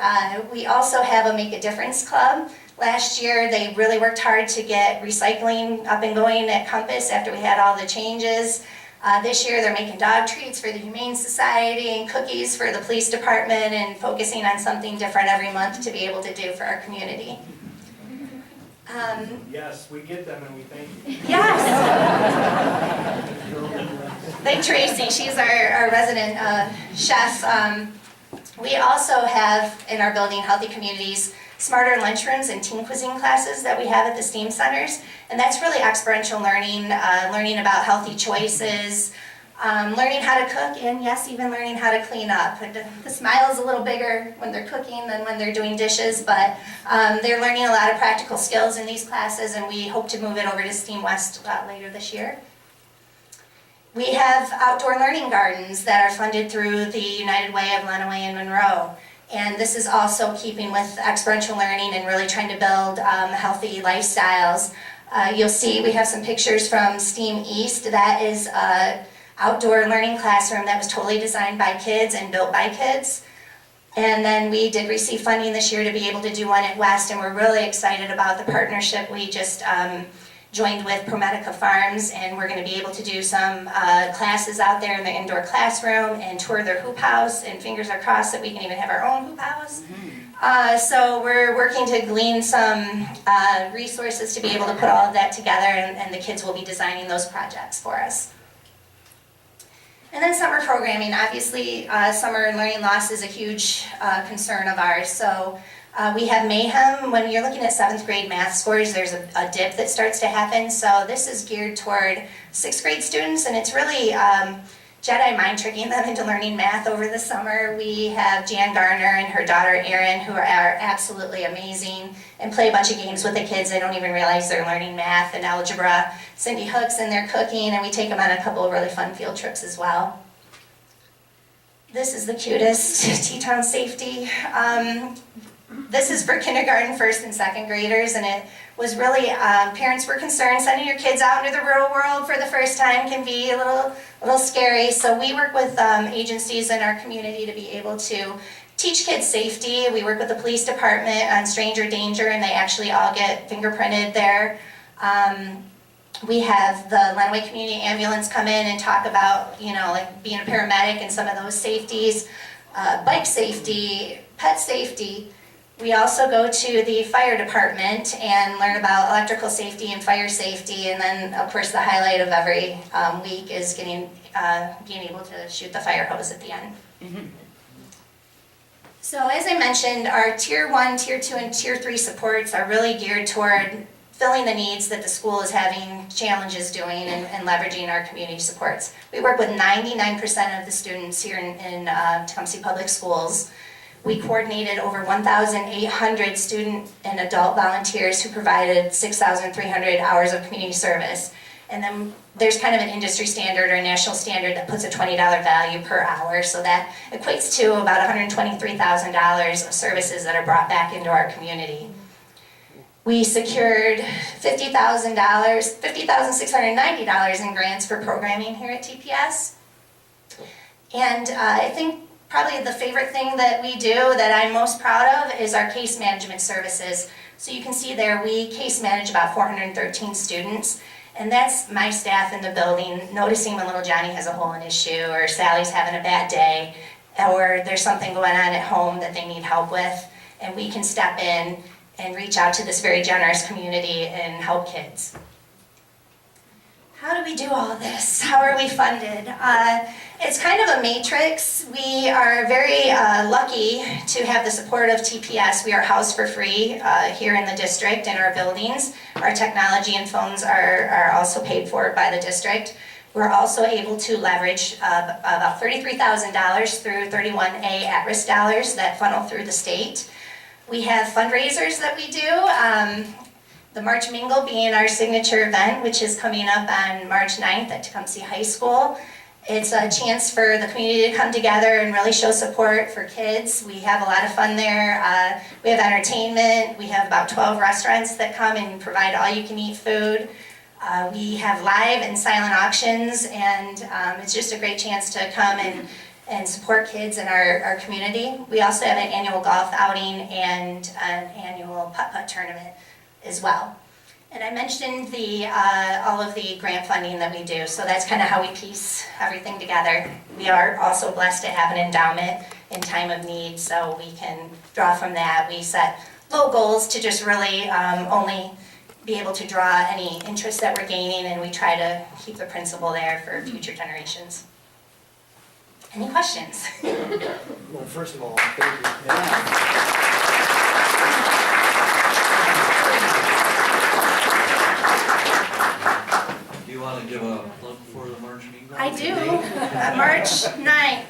We also have a Make a Difference Club. Last year, they really worked hard to get recycling up and going at Compass after we had all the changes. This year, they're making dog treats for the Humane Society and cookies for the police department and focusing on something different every month to be able to do for our community. Yes, we get them and we thank you. Yes! Like Tracy, she's our resident chef. We also have in our building Healthy Communities smarter lunchrooms and teen cuisine classes that we have at the STEAM centers. And that's really experiential learning, learning about healthy choices, learning how to cook, and yes, even learning how to clean up. The smile is a little bigger when they're cooking than when they're doing dishes, but they're learning a lot of practical skills in these classes, and we hope to move it over to STEAM West later this year. We have outdoor learning gardens that are funded through the United Way of Lenawee and Monroe. And this is also keeping with experiential learning and really trying to build healthy lifestyles. You'll see we have some pictures from STEAM East. That is an outdoor learning classroom that was totally designed by kids and built by kids. And then we did receive funding this year to be able to do one at West, and we're really excited about the partnership. We just joined with ProMedica Farms, and we're going to be able to do some classes out there in the indoor classroom and tour their hoop house, and fingers are crossed that we can even have our own hoop house. So we're working to glean some resources to be able to put all of that together, and the kids will be designing those projects for us. And then summer programming. Obviously, summer learning loss is a huge concern of ours. So we have Mayhem. When you're looking at 7th grade math scores, there's a dip that starts to happen. So this is geared toward 6th grade students, and it's really Jedi mind tricking them into learning math over the summer. We have Jan Garner and her daughter Erin, who are absolutely amazing and play a bunch of games with the kids. They don't even realize they're learning math and algebra. Cindy Hooks and they're cooking, and we take them on a couple of really fun field trips as well. This is the cutest, Teton Safety. This is for kindergarten, 1st and 2nd graders, and it was really, parents were concerned sending your kids out into the real world for the first time can be a little scary. So we work with agencies in our community to be able to teach kids safety. We work with the police department on stranger danger, and they actually all get fingerprinted there. We have the Lenawee Community Ambulance come in and talk about, you know, like being a paramedic and some of those safeties, bike safety, pet safety. We also go to the fire department and learn about electrical safety and fire safety, and then of course the highlight of every week is being able to shoot the fire hose at the end. So as I mentioned, our Tier 1, Tier 2, and Tier 3 supports are really geared toward filling the needs that the school is having challenges doing and leveraging our community supports. We work with 99% of the students here in Tecumseh Public Schools. We coordinated over 1,800 student and adult volunteers who provided 6,300 hours of community service. And then there's kind of an industry standard or a national standard that puts a $20 value per hour, so that equates to about $123,000 of services that are brought back into our community. We secured $50,690 in grants for programming here at TPS. And I think probably the favorite thing that we do that I'm most proud of is our case management services. So you can see there we case manage about 413 students, and that's my staff in the building noticing when little Johnny has a hole in his shoe, or Sally's having a bad day, or there's something going on at home that they need help with, and we can step in and reach out to this very generous community and help kids. How do we do all this? How are we funded? It's kind of a matrix. We are very lucky to have the support of TPS. We are housed for free here in the district in our buildings. Our technology and phones are also paid for by the district. We're also able to leverage about $33,000 through 31A at-risk dollars that funnel through the state. We have fundraisers that we do. The March Mingle being our signature event, which is coming up on March 9th at Tecumseh High School. It's a chance for the community to come together and really show support for kids. We have a lot of fun there. We have entertainment. We have about 12 restaurants that come and provide all-you-can-eat food. We have live and silent auctions, and it's just a great chance to come and support kids in our community. We also have an annual golf outing and an annual putt-putt tournament as well. And I mentioned all of the grant funding that we do, so that's kind of how we piece everything together. We are also blessed to have an endowment in time of need, so we can draw from that. We set low goals to just really only be able to draw any interest that we're gaining, and we try to keep the principal there for future generations. Any questions? Well, first of all, thank you. Do you want to give a plug for the March Mingle? I do. March 9th.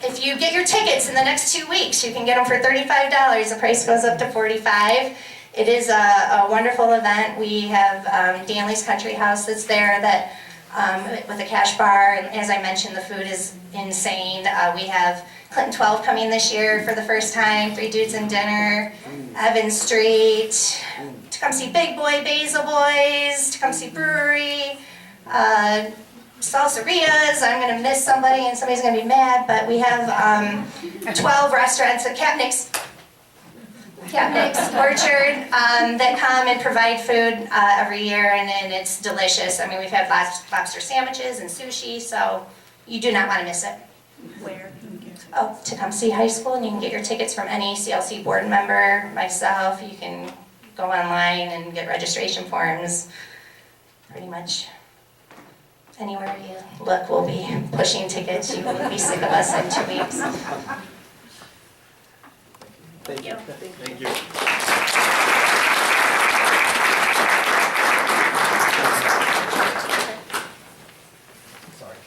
If you get your tickets in the next 2 weeks, you can get them for $35. The price goes up to $45. It is a wonderful event. We have Danley's Country House that's there that with a cash bar, and as I mentioned, the food is insane. We have Clinton 12 coming this year for the first time, 3 Dudes and Dinner, Evans Street, Tecumseh Big Boy, Basil Boys, Tecumseh Brewery, Salsarias. I'm going to miss somebody and somebody's going to be mad, but we have 12 restaurants at Capnick's Orchard that come and provide food every year, and it's delicious. I mean, we've had lobster sandwiches and sushi, so you do not want to miss it. Where? Oh, Tecumseh High School, and you can get your tickets from any CLC board member, myself. You can go online and get registration forms. Pretty much anywhere you look, we'll be pushing tickets. You won't be sick of us in 2 weeks. Thank you. Thank you. Sorry,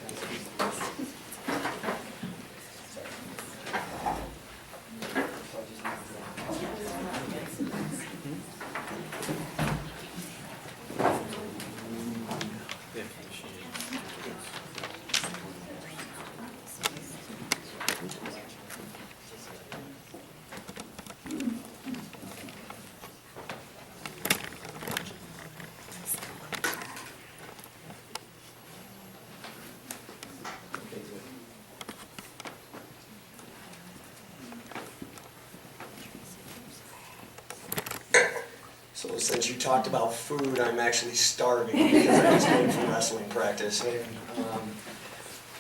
So since you talked about food, I'm actually starving because I just came from wrestling practice.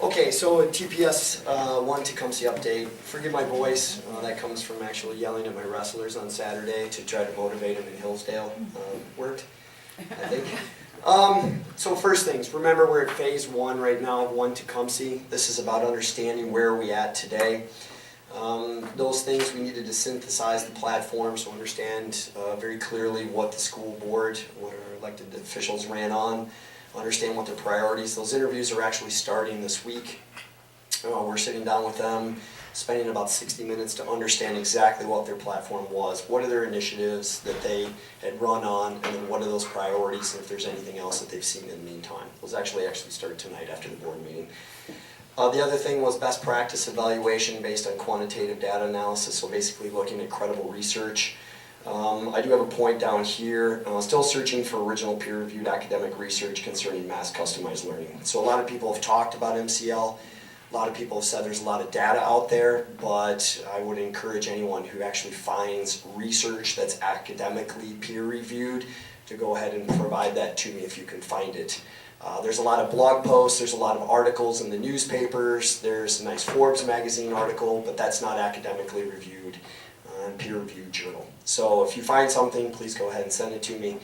Okay, so TPS 1 Tecumseh update. Forgive my voice, that comes from actually yelling at my wrestlers on Saturday to try to motivate them in Hillsdale. Worked, I think. So first things, remember we're at phase 1 right now of 1 Tecumseh. This is about understanding where are we at today. Those things we needed to synthesize the platform so understand very clearly what the school board, what our elected officials ran on, understand what their priorities. Those interviews are actually starting this week. We're sitting down with them, spending about 60 minutes to understand exactly what their platform was, what are their initiatives that they had run on, and then what are those priorities, and if there's anything else that they've seen in the meantime. Those actually start tonight after the board meeting. The other thing was best practice evaluation based on quantitative data analysis, so basically looking at credible research. I do have a point down here, still searching for original peer-reviewed academic research concerning mass customized learning. So a lot of people have talked about MCL, a lot of people have said there's a lot of data out there, but I would encourage anyone who actually finds research that's academically peer-reviewed to go ahead and provide that to me if you can find it. There's a lot of blog posts, there's a lot of articles in the newspapers, there's a nice Forbes magazine article, but that's not academically reviewed and peer-reviewed journal. So if you find something, please go ahead and send it to me.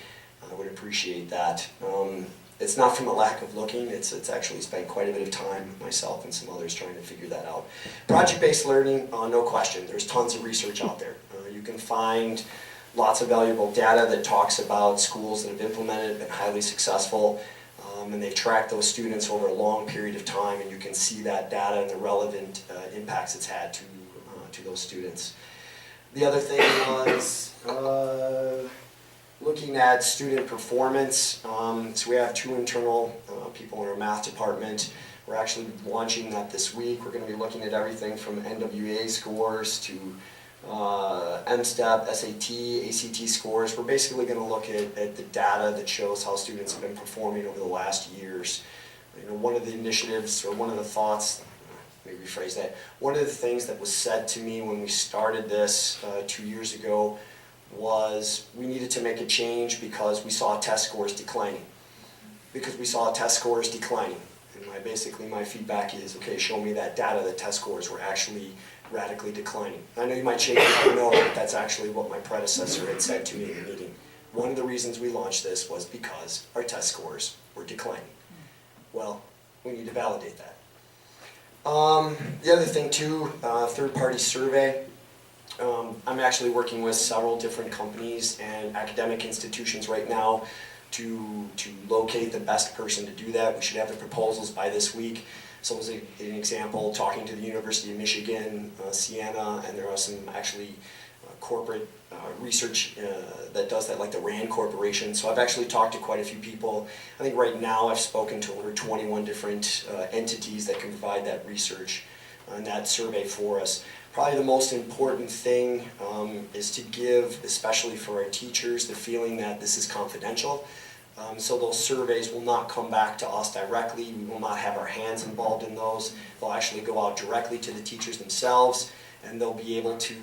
I would appreciate that. it's not from a lack of looking, it's actually spent quite a bit of time, myself and some others, trying to figure that out. Project-based learning, no question, there's tons of research out there. You can find lots of valuable data that talks about schools that have implemented, been highly successful, and they've tracked those students over a long period of time, and you can see that data and the relevant impacts it's had to those students. The other thing was looking at student performance. So we have 2 internal people in our math department. We're actually launching that this week. We're going to be looking at everything from NWA scores to MSTEP, SAT, ACT scores. We're basically going to look at the data that shows how students have been performing over the last years. You know, one of the initiatives, or one of the thoughts, let me rephrase that, one of the things that was said to me when we started this 2 years ago was we needed to make a change because we saw test scores declining. Because we saw test scores declining. And basically my feedback is, okay, show me that data that test scores were actually radically declining. I know you might shake your head no, but that's actually what my predecessor had said to me in the meeting. One of the reasons we launched this was because our test scores were declining. Well, we need to validate that. The other thing too, third-party survey. I'm actually working with several different companies and academic institutions right now to locate the best person to do that. We should have the proposals by this week. So as an example, talking to the University of Michigan, Siena, and there are some actually corporate research that does that, like the RAND Corporation. So I've actually talked to quite a few people. I think right now I've spoken to over 21 different entities that can provide that research and that survey for us. Probably the most important thing is to give, especially for our teachers, the feeling that this is confidential. So those surveys will not come back to us directly. We will not have our hands involved in those. They'll actually go out directly to the teachers themselves, and they'll be able to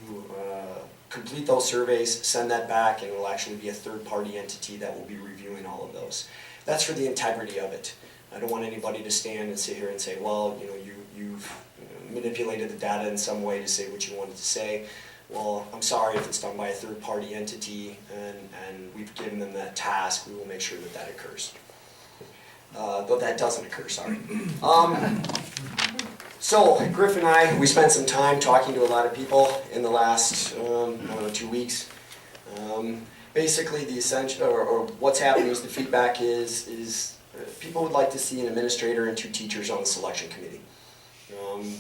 complete those surveys, send that back, and it will actually be a third-party entity that will be reviewing all of those. That's for the integrity of it. I don't want anybody to stand and sit here and say, well, you know, you've manipulated the data in some way to say what you wanted to say. Well, I'm sorry if it's done by a third-party entity and we've given them that task, we will make sure that that occurs. Though that doesn't occur, sorry. So, Griff and I, we spent some time talking to a lot of people in the last, 2 weeks. Basically, the essential, or what's happening is the feedback is people would like to see an administrator and 2 teachers on the selection committee.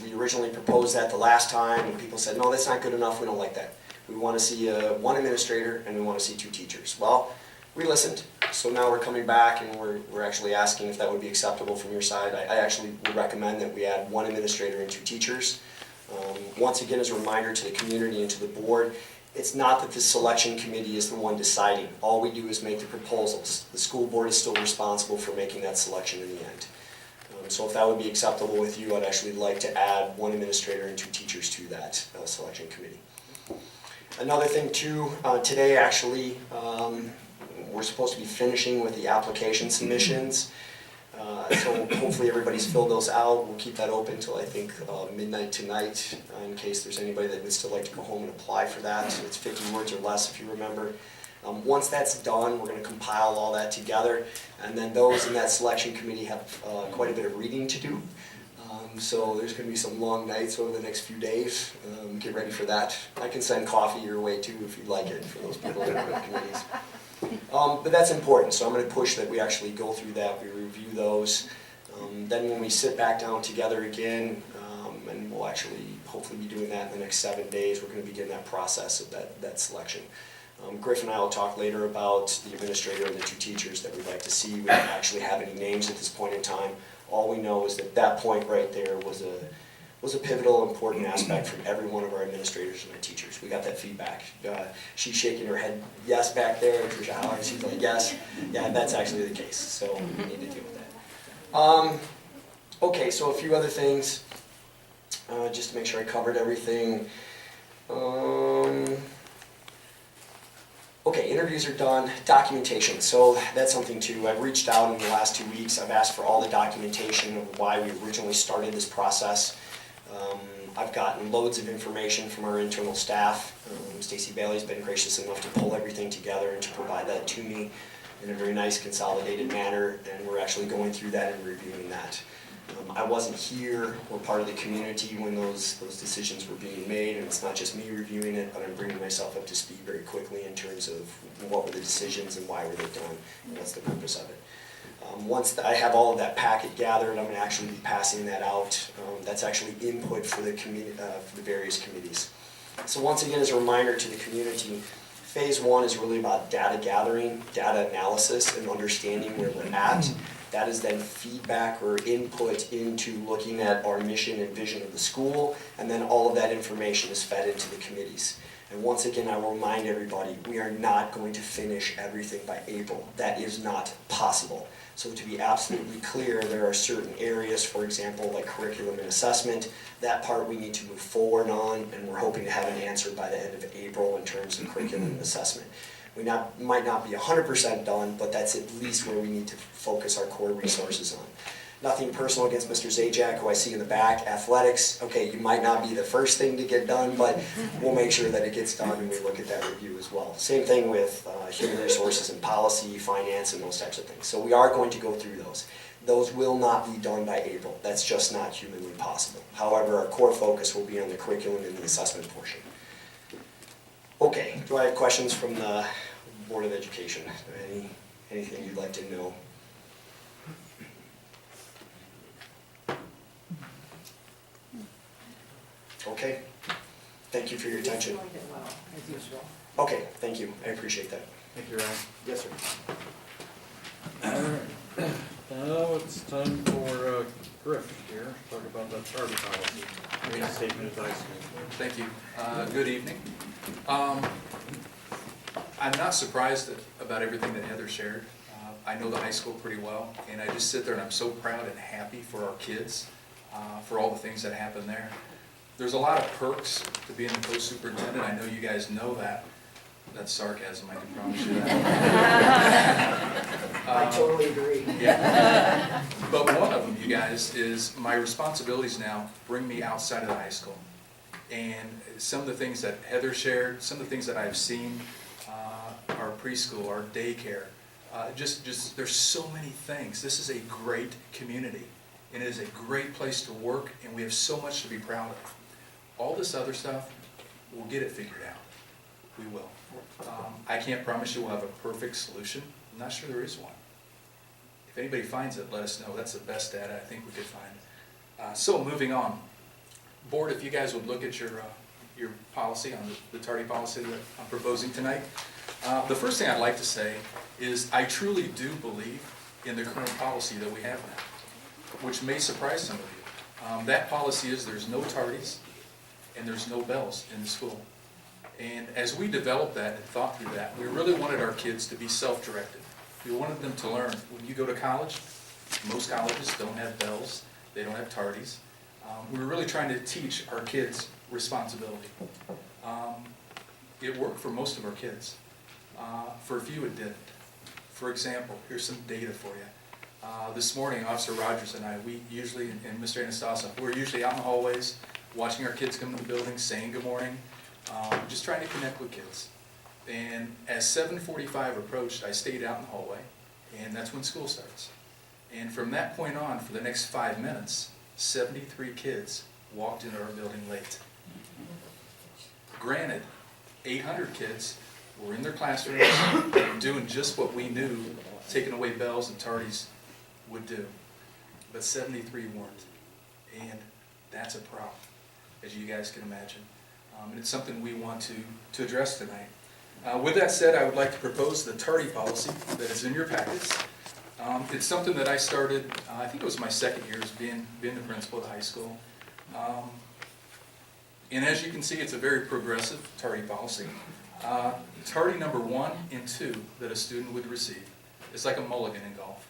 We originally proposed that the last time, and people said, no, that's not good enough, we don't like that. We want to see 1 administrator, and we want to see 2 teachers. Well, we listened, so now we're coming back, and we're actually asking if that would be acceptable from your side. I actually would recommend that we add 1 administrator and 2 teachers. Once again, as a reminder to the community and to the board, it's not that the selection committee is the one deciding. All we do is make the proposals. The school board is still responsible for making that selection in the end. So if that would be acceptable with you, I'd actually like to add 1 administrator and 2 teachers to that selection committee. Another thing too, today actually, we're supposed to be finishing with the application submissions. So hopefully everybody's filled those out. We'll keep that open until I think midnight tonight in case there's anybody that would still like to go home and apply for that. It's 50 words or less if you remember. Once that's done, we're going to compile all that together, and then those in that selection committee have quite a bit of reading to do. So there's going to be some long nights over the next few days. Get ready for that. I can send coffee your way too if you'd like it for those people that are in committees. But that's important, so I'm going to push that we actually go through that, we review those. Then when we sit back down together again, and we'll actually hopefully be doing that in the next 7 days, we're going to begin that process of that selection. Griff and I will talk later about the administrator and the 2 teachers that we'd like to see. We don't actually have any names at this point in time. All we know is that that point right there was a pivotal, important aspect from every one of our administrators and our teachers. We got that feedback. She's shaking her head yes back there, and Trisha Howard, she's like yes. Yeah, that's actually the case, so we need to deal with that. Okay, so a few other things, just to make sure I covered everything. Okay, interviews are done. Documentation, so that's something too. I've reached out in the last 2 weeks. I've asked for all the documentation of why we originally started this process. I've gotten loads of information from our internal staff. Stacey Bailey's been gracious enough to pull everything together and to provide that to me. in a very nice consolidated manner, and we're actually going through that and reviewing that. I wasn't here or part of the community when those decisions were being made, and it's not just me reviewing it, but I'm bringing myself up to speed very quickly in terms of what were the decisions and why were they done, and what's the purpose of it. Once I have all of that packet gathered, I'm going to actually be passing that out. That's actually input for the various committees. So once again, as a reminder to the community, phase one is really about data gathering, data analysis, and understanding where we're at. That is then feedback or input into looking at our mission and vision of the school, and then all of that information is fed into the committees. And once again, I will remind everybody, we are not going to finish everything by April. That is not possible. So to be absolutely clear, there are certain areas, for example, like curriculum and assessment, that part we need to move forward on, and we're hoping to have an answer by the end of April in terms of curriculum and assessment. We might not be 100% done, but that's at least where we need to focus our core resources on. Nothing personal against Mr. Zajac, who I see in the back. Athletics, okay, you might not be the first thing to get done, but we'll make sure that it gets done and we look at that review as well. Same thing with human resources and policy, finance, and those types of things. So we are going to go through those. Those will not be done by April. That's just not humanly possible. However, our core focus will be on the curriculum and the assessment portion. Okay, do I have questions from the Board of Education? Anything you'd like to know? Okay, thank you for your attention. Well, as usual. Okay, thank you, I appreciate that. Thank you, Ryan. Yes, sir. Now it's time for Griff here, to talk about the charter policy, reinstatement of high school. Thank you. Good evening. I'm not surprised about everything that Heather shared. I know the high school pretty well, and I just sit there and I'm so proud and happy for our kids, for all the things that happen there. There's a lot of perks to being the co-superintendent. I know you guys know that. That's sarcasm, I can promise you that. I totally agree. Yeah. But one of them, you guys, is my responsibilities now bring me outside of the high school. And some of the things that Heather shared, some of the things that I've seen, our preschool, our daycare, just there's so many things. This is a great community, and it is a great place to work, and we have so much to be proud of. All this other stuff, we'll get it figured out. We will. I can't promise you we'll have a perfect solution. I'm not sure there is one. If anybody finds it, let us know. That's the best data I think we could find. So moving on. Board, if you guys would look at your policy, on the tardy policy that I'm proposing tonight. The first thing I'd like to say is I truly do believe in the current policy that we have now, which may surprise some of you. That policy is there's no tardies and there's no bells in the school. And as we developed that and thought through that, we really wanted our kids to be self-directed. We wanted them to learn. When you go to college, most colleges don't have bells, they don't have tardies. We were really trying to teach our kids responsibility. It worked for most of our kids. For a few it didn't. For example, here's some data for you. This morning, Officer Rogers and I, we usually, and Mr. Anastasa, we're usually out in the hallways, watching our kids come to the building, saying good morning, just trying to connect with kids. And as 7:45 approached, I stayed out in the hallway, and that's when school starts. And from that point on, for the next 5 minutes, 73 kids walked into our building late. Granted, 800 kids were in their classrooms doing just what we knew taking away bells and tardies would do. But 73 weren't. And that's a problem, as you guys can imagine. And it's something we want to address tonight. With that said, I would like to propose the tardy policy that is in your packets. It's something that I started, I think it was my second year as being the principal at the high school. And as you can see, it's a very progressive tardy policy. Tardy number 1 and 2 that a student would receive is like a mulligan in golf.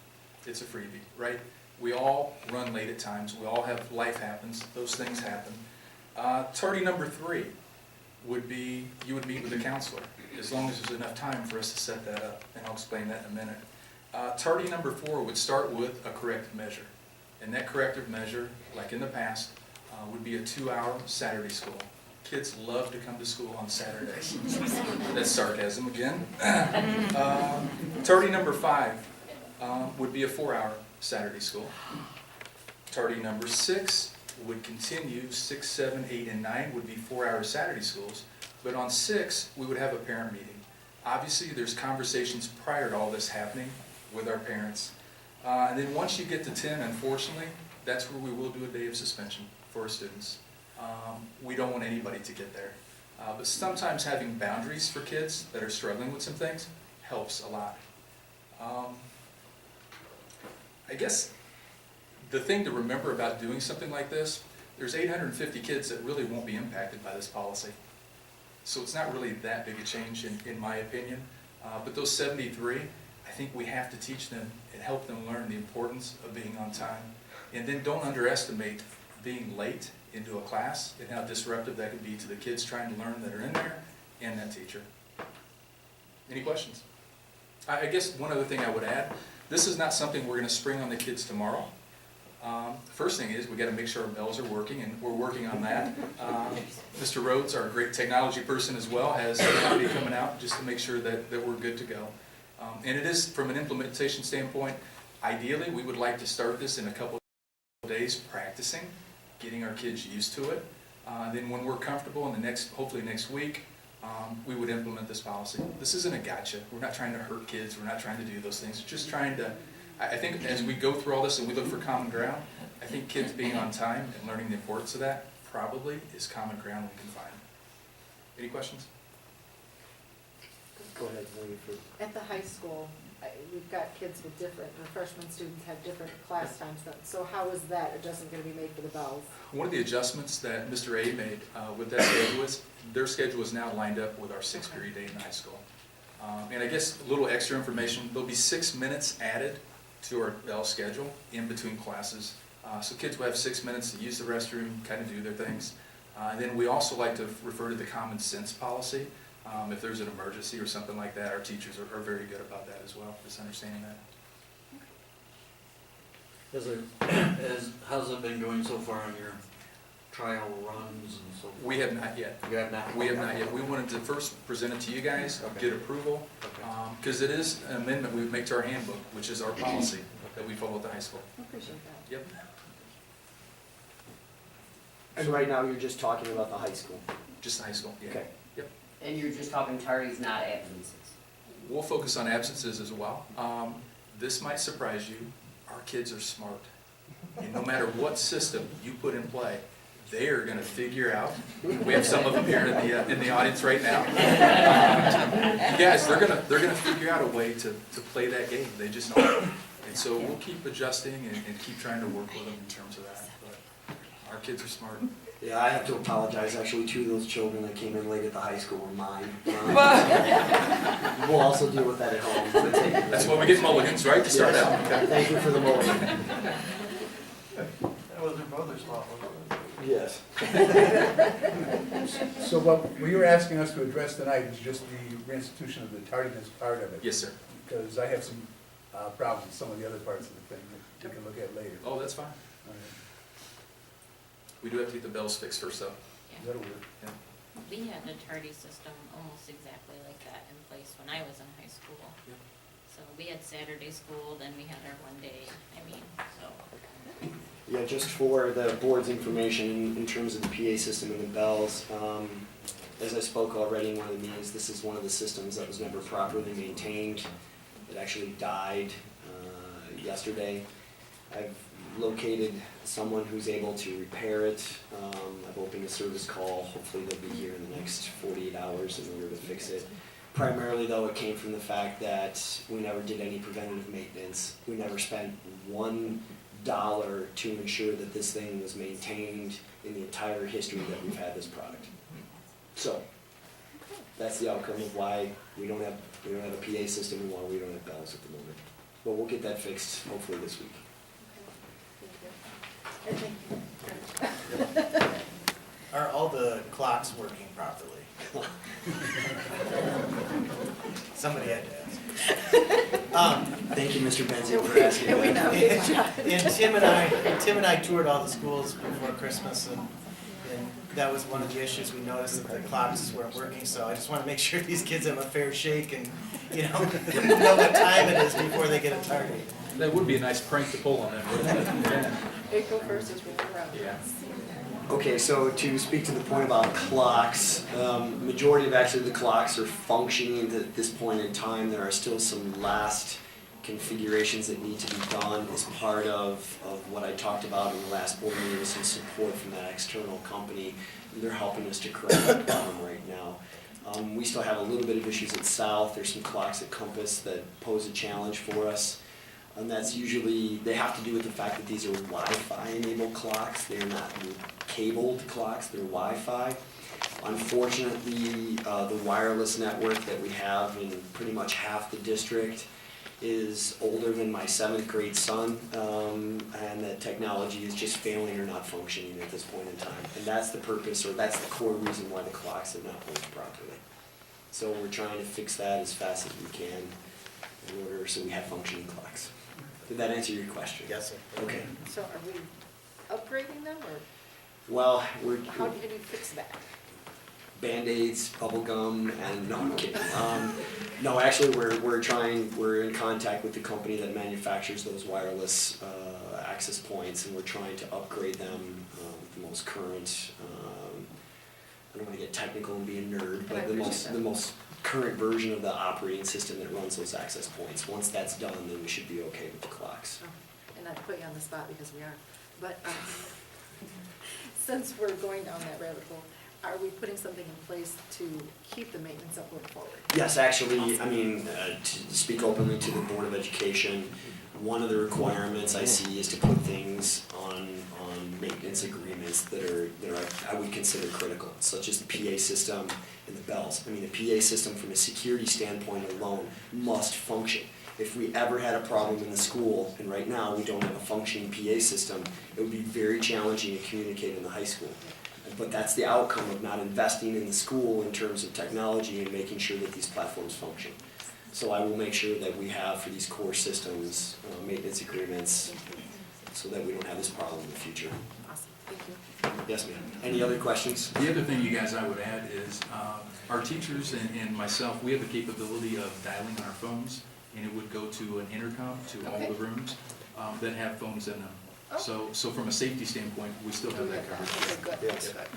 It's a freebie, right? We all run late at times. We all have, life happens. Those things happen. Tardy number 3 would be, you would meet with a counselor, as long as there's enough time for us to set that up, and I'll explain that in a minute. Tardy number 4 would start with a corrective measure, and that corrective measure, like in the past, would be a 2-hour Saturday school. Kids love to come to school on Saturdays. That's sarcasm again. Tardy number 5 would be a 4-hour Saturday school. Tardy number 6 would continue, 6, 7, 8, and 9 would be 4-hour Saturday schools. But on 6, we would have a parent meeting. Obviously, there's conversations prior to all this happening with our parents. And then once you get to 10, unfortunately, that's where we will do a day of suspension for our students. We don't want anybody to get there. But sometimes having boundaries for kids that are struggling with some things helps a lot. I guess the thing to remember about doing something like this, there's 850 kids that really won't be impacted by this policy. So it's not really that big a change in my opinion. But those 73, I think we have to teach them and help them learn the importance of being on time. And then don't underestimate being late into a class and how disruptive that could be to the kids trying to learn that are in there and that teacher. Any questions? I guess one other thing I would add, this is not something we're going to spring on the kids tomorrow. The first thing is we got to make sure our bells are working, and we're working on that. Mr. Rhodes, our great technology person as well, has somebody coming out just to make sure that we're good to go. And it is, from an implementation standpoint, ideally we would like to start this in a couple of days practicing, getting our kids used to it. Then when we're comfortable in the hopefully next week, we would implement this policy. This isn't a gotcha. We're not trying to hurt kids. We're not trying to do those things. We're just trying to, I think as we go through all this and we look for common ground, I think kids being on time and learning the importance of that probably is common ground we can find. Any questions? Go ahead, Zoe, At the high school, we've got kids with different, the freshman students have different class times. So how is that adjustment going to be made for the bells? One of the adjustments that Mr. A made with that schedule is their schedule is now lined up with our 6th period day in high school. And I guess a little extra information, there'll be 6 minutes added to our bell schedule in between classes. So kids will have 6 minutes to use the restroom, kind of do their things. And then we also like to refer to the common sense policy. If there's an emergency or something like that, our teachers are very good about that as well, just understanding that. How's it been going so far on your trial runs and so forth? We have not yet. You have not? We have not yet. We wanted to first present it to you guys, Okay. get approval, Okay. because it is an amendment we would make to our handbook, which is our policy that we follow at the high school. I appreciate that. Yep. And right now, you're just talking about the high school. Just the high school, yeah. Okay. Yep. And you're just talking tardies, not absences. We'll focus on absences as well. This might surprise you. Our kids are smart. And no matter what system you put in play, they are going to figure out. We have some of them here in the audience right now. Guys, they're going to figure out a way to play that game. They just know. And so we'll keep adjusting and keep trying to work with them in terms of that. But our kids are smart. Yeah, I have to apologize. Actually, 2 of those children that came in late at the high school were mine. We'll also deal with that at home. That's why we get mulligans, right, to start out. Okay. Thank you for the mulligan. That was her brother's fault, wasn't Yes. So what we were asking us to address tonight is just the reinstitution of the tardiness part of it. Yes, sir. Because I have some problems with some of the other parts of the thing that we can look at later. Oh, that's fine. All right. We do have to get the bells fixed first, though. That'll work. Yeah. We had a tardy system almost exactly like that in place when I was in high school. Yep. So we had Saturday school, then we had our 1 day, so. Yeah, just for the board's information, in terms of the PA system and the bells, as I spoke already in one of the meetings, this is one of the systems that was never properly maintained. It actually died yesterday. I've located someone who's able to repair it. I've opened a service call. Hopefully they'll be here in the next 48 hours in order to fix it. Primarily though, it came from the fact that we never did any preventative maintenance. We never spent $1 to ensure that this thing was maintained in the entire history that we've had this product. So that's the outcome of why we don't have a PA system and why we don't have bells at the moment. But we'll get that fixed hopefully this week. Are all the clocks working properly? Somebody had to ask. Thank you, Mr. Benzie, for asking And we that. know. And Tim and I toured all the schools before Christmas, and that was one of the issues we noticed, that the clocks weren't working, so I just want to make sure these kids have a fair shake and, know what time it is before they get a tardy. That would be a nice prank to pull on them, wouldn't it? April 1st is rolling around. Yeah. Okay, so to speak to the point about clocks, majority of actually the clocks are functioning at this point in time. There are still some last configurations that need to be done as part of what I talked about in the last board meeting, some support from that external company. They're helping us to correct that problem right now. We still have a little bit of issues at South. There's some clocks at Compass that pose a challenge for us. And that's usually, they have to do with the fact that these are Wi-Fi enabled clocks. They're not cabled clocks, they're Wi-Fi. Unfortunately, the wireless network that we have in pretty much half the district is older than my 7th grade son, and that technology is just failing or not functioning at this point in time. And that's the purpose, or that's the core reason why the clocks have not worked properly. So we're trying to fix that as fast as we can in order so we have functioning clocks. Did that answer your question? Yes, sir. Okay. So are we upgrading them, or Well, how do you fix that? Band-Aids, bubble gum, and no, I'm kidding. No, actually, we're in contact with the company that manufactures those wireless access points, and we're trying to upgrade them with the most current. I don't want to get technical and be a nerd, but the most current version of the operating system that runs those access points. Once that's done, then we should be okay with the clocks. Oh, and not to put you on the spot because we are, but since we're going down that rabbit hole, are we putting something in place to keep the maintenance up going forward? Yes, actually, I mean, to speak openly to the Board of Education, one of the requirements I see is to put things on maintenance agreements that I would consider critical, such as the PA system and the bells. I mean, the PA system from a security standpoint alone must function. If we ever had a problem in the school, and right now we don't have a functioning PA system, it would be very challenging to communicate in the high school. But that's the outcome of not investing in the school in terms of technology and making sure that these platforms function. So I will make sure that we have for these core systems maintenance agreements so that we don't have this problem in the future. Awesome, thank you. Yes, ma'am. Any other questions? The other thing, you guys, I would add is our teachers and myself, we have the capability of dialing on our phones, and it would go to an intercom to all the rooms that have phones in them. So from a safety standpoint, we still have that covered. Okay, good, Yes. good.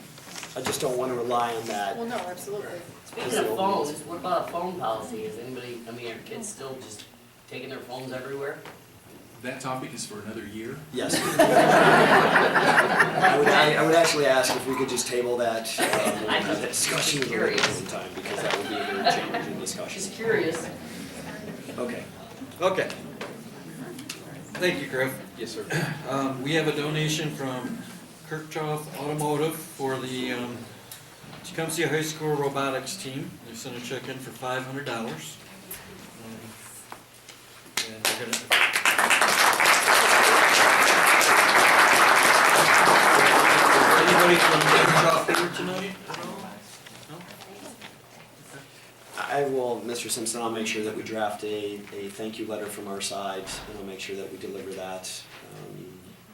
I just don't want to rely on that. Well, no, absolutely. Speaking of phones, what about a phone policy? Is anybody, are kids still just taking their phones everywhere? That topic is for another year. Yes. I would actually ask if we could just table that, have that discussion at a later point in time, because that would be a very challenging discussion. Just curious. Okay. Okay. Thank you, Griff. Yes, sir. We have a donation from Kirchhoff Automotive for the Tecumseh High School robotics team. They sent a check in for $500. And we're gonna. Anybody from Kirchhoff here tonight? No? I will, Mr. Simpson, I'll make sure that we draft a thank you letter from our side, and I'll make sure that we deliver that.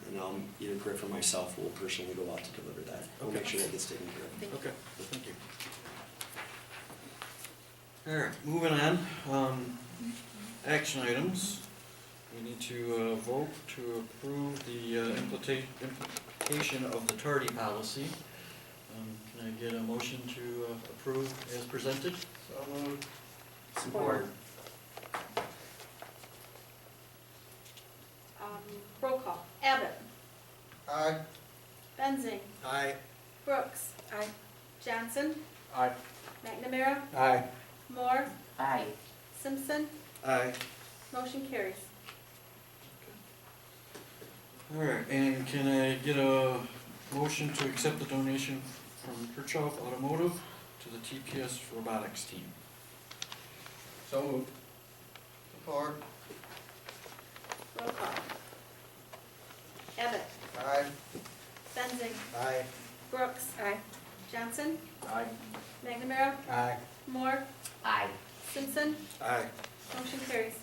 And I'll, either Griff or myself will personally go out to deliver that. We'll make sure that gets taken care of. Okay, thank you. All right, moving on. Action items. We need to vote to approve the implementation of the tardy policy. Can I get a motion to approve as presented? So moved. Support. Roll call. Abbott. Aye. Benzing. Aye. Brooks. Aye. Johnson. Aye. McNamara. Aye. Moore. Aye. Simpson. Aye. Motion carries. All right, and can I get a motion to accept the donation from Kirchhoff Automotive to the TPS robotics team? So moved. Support. Roll call. Abbott. Aye. Benzing. Aye. Brooks. Aye. Johnson. Aye. McNamara. Aye. Moore. Aye. Simpson. Aye. Motion carries.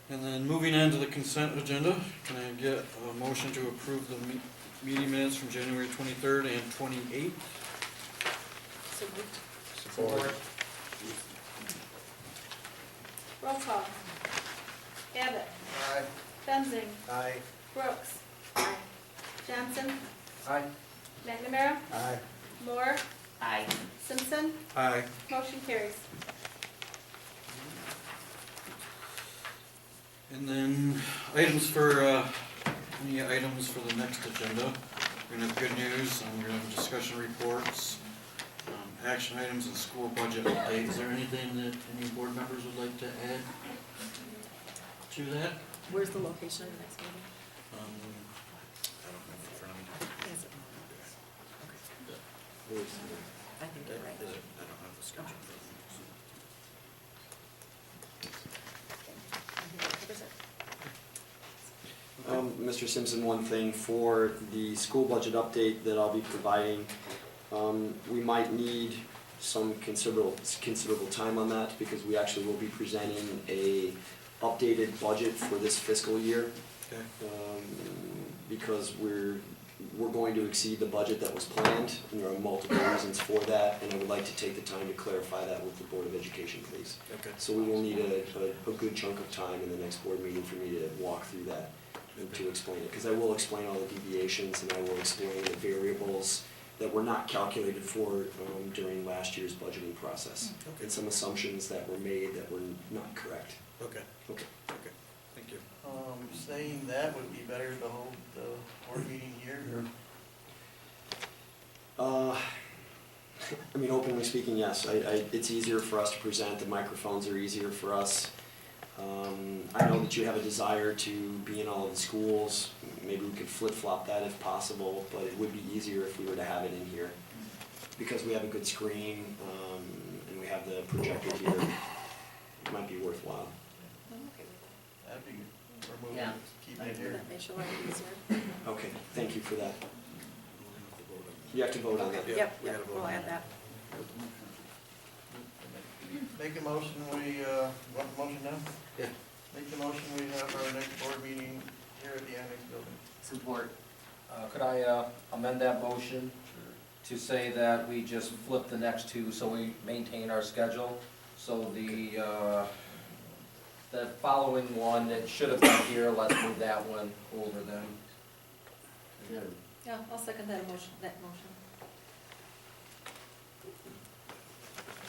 And then moving on to the consent agenda, can I get a motion to approve the meeting minutes from January 23rd and 28th? Support. Roll call. Abbott. Aye. Benzing. Aye. Brooks. Aye. Johnson. Aye. McNamara. Aye. Moore. Aye. Simpson. Aye. Motion carries. And then items for, any items for the next agenda? We're gonna have good news, and we're gonna have discussion reports, action items, and school budget update. Is there anything that any board members would like to add to that? Where's the location of the next meeting? I don't have it in front of me. Is it? I think you're right. Is it? I don't have the schedule in front of me. Mr. Simpson, one thing for the school budget update that I'll be providing, we might need some considerable time on that because we actually will be presenting a updated budget for this fiscal year. Okay. Because we're going to exceed the budget that was planned, and there are multiple reasons for that, and I would like to take the time to clarify that with the Board of Education, please. Okay. So we will need a good chunk of time in the next board meeting for me to walk through that and to explain it, because I will explain all the deviations and I will explain the variables that were not calculated for during last year's budgeting process. Okay. And some assumptions that were made that were not correct. Okay. Okay. Okay. Thank you. Saying that would be better to hold the board meeting here. I mean, openly speaking, yes. It's easier for us to present. The microphones are easier for us. I know that you have a desire to be in all of the schools. Maybe we could flip-flop that if possible, but it would be easier if we were to have it in here. Because we have a good screen, and we have the projector here, it might be worthwhile. That'd be good. Or move Yeah. it, keep it here. That makes your life easier. Okay, thank you for that. You have to vote on that. Yep, we'll add that. Make a motion, want the motion now? Yeah. Make the motion, we have our next board meeting here at the annex building. Support. Could I amend that motion to say that we just flip the next two so we maintain our schedule? So the following one that should have been here, let's move that one over then. Yeah, I'll second that motion.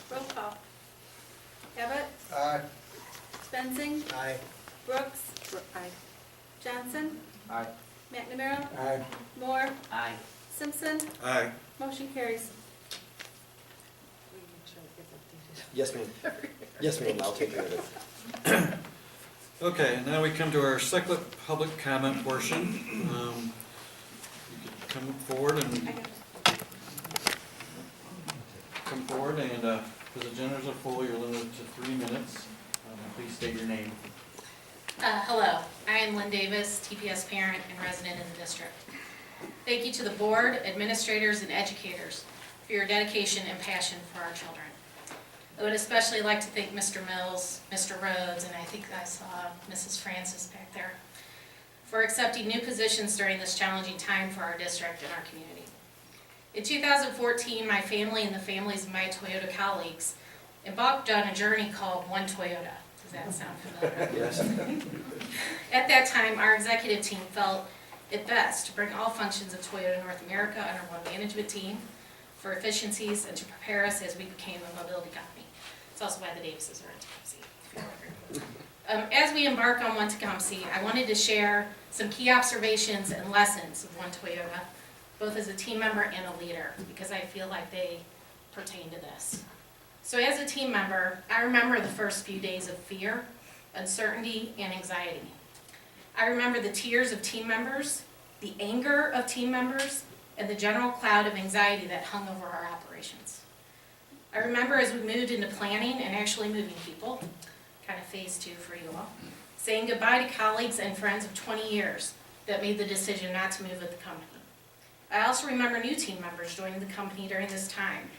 Roll call. Abbott. Aye. Benzing. Aye. Brooks. Aye. Johnson. Aye. McNamara. Aye. Moore. Aye. Simpson. Aye. Motion carries. Yes, ma'am. Yes, ma'am, I'll take care of it. Okay, now we come to our second public comment portion. You could come forward and, because the agendas are full, you're limited to 3 minutes. Please state your name. Hello, I am Lynn Davis, TPS parent and resident in the district. Thank you to the board, administrators, and educators for your dedication and passion for our children. I would especially like to thank Mr. Mills, Mr. Rhodes, and I think I saw Mrs. Francis back there, for accepting new positions during this challenging time for our district and our community. In 2014, my family and the families of my Toyota colleagues embarked on a journey called One Toyota. Does that sound familiar? Yes. At that time, our executive team felt it best to bring all functions of Toyota North America under one management team for efficiencies and to prepare us as we became a mobility company. It's also why the Davises are in Tecumseh, if you're wondering. As we embark on One Tecumseh, I wanted to share some key observations and lessons of One Toyota, both as a team member and a leader, because I feel like they pertain to this. So as a team member, I remember the first few days of fear, uncertainty, and anxiety. I remember the tears of team members, the anger of team members, and the general cloud of anxiety that hung over our operations. I remember as we moved into planning and actually moving people, kind of phase 2 for you all, saying goodbye to colleagues and friends of 20 years that made the decision not to move with the company. I also remember new team members joining the company during this time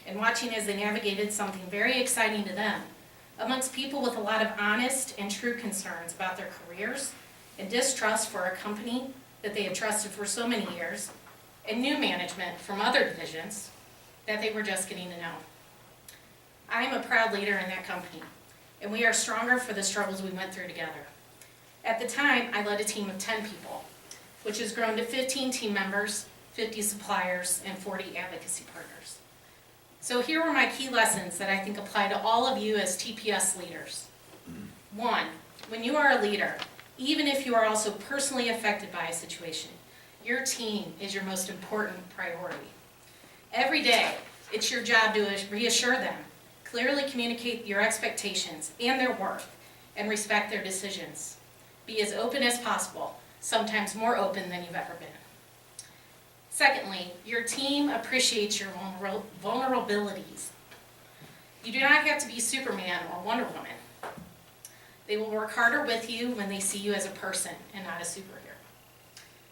and watching as they navigated something very exciting to them, amongst people with a lot of honest and true concerns about their careers and distrust for a company that they had trusted for so many years, and new management from other divisions that they were just getting to know. I am a proud leader in that company, and we are stronger for the struggles we went through together. At the time, I led a team of 10 people, which has grown to 15 team members, 50 suppliers, and 40 advocacy partners. So here were my key lessons that I think apply to all of you as TPS leaders. 1, when you are a leader, even if you are also personally affected by a situation, your team is your most important priority. Every day, it's your job to reassure them, clearly communicate your expectations and their worth, and respect their decisions. Be as open as possible, sometimes more open than you've ever been. Secondly, your team appreciates your vulnerabilities. You do not have to be Superman or Wonder Woman. They will work harder with you when they see you as a person and not a superhero.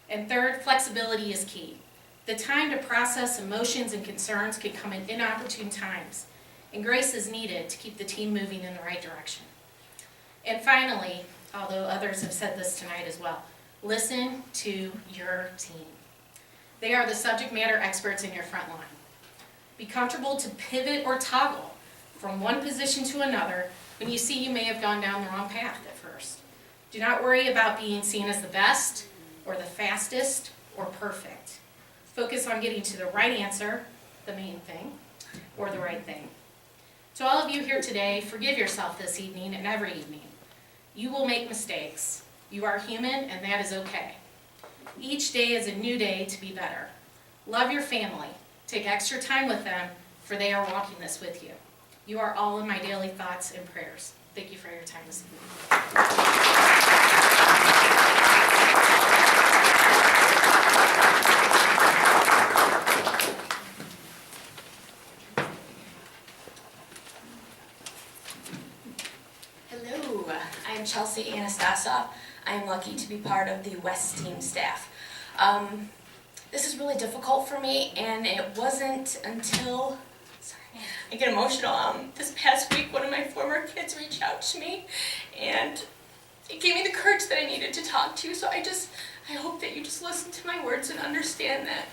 And third, flexibility is key. The time to process emotions and concerns can come at inopportune times, and grace is needed to keep the team moving in the right direction. And finally, although others have said this tonight as well, listen to your team. They are the subject matter experts in your front line. Be comfortable to pivot or toggle from one position to another when you see you may have gone down the wrong path at first. Do not worry about being seen as the best, or the fastest, or perfect. Focus on getting to the right answer, the main thing, or the right thing. To all of you here today, forgive yourself this evening and every evening. You will make mistakes. You are human, and that is okay. Each day is a new day to be better. Love your family. Take extra time with them, for they are walking this with you. You are all in my daily thoughts and prayers. Thank you for your time this evening. Hello, I'm Chelsea Anastasoff. I am lucky to be part of the West Team staff. This is really difficult for me, and it wasn't until, sorry, I get emotional. This past week, one of my former kids reached out to me, and it gave me the courage that I needed to talk to you. So I hope that you just listen to my words and understand that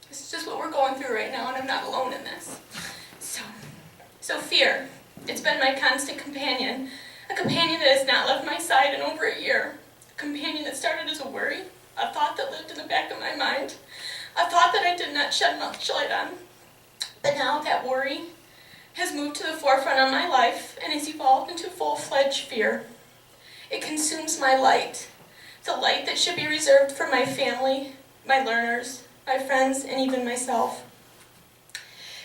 this is just what we're going through right now, and I'm not alone in this. So fear. It's been my constant companion, a companion that has not left my side in over a year, a companion that started as a worry, a thought that lived in the back of my mind, a thought that I did not shed much light on. But now that worry has moved to the forefront of my life and has evolved into full-fledged fear. It consumes my light, the light that should be reserved for my family, my learners, my friends, and even myself.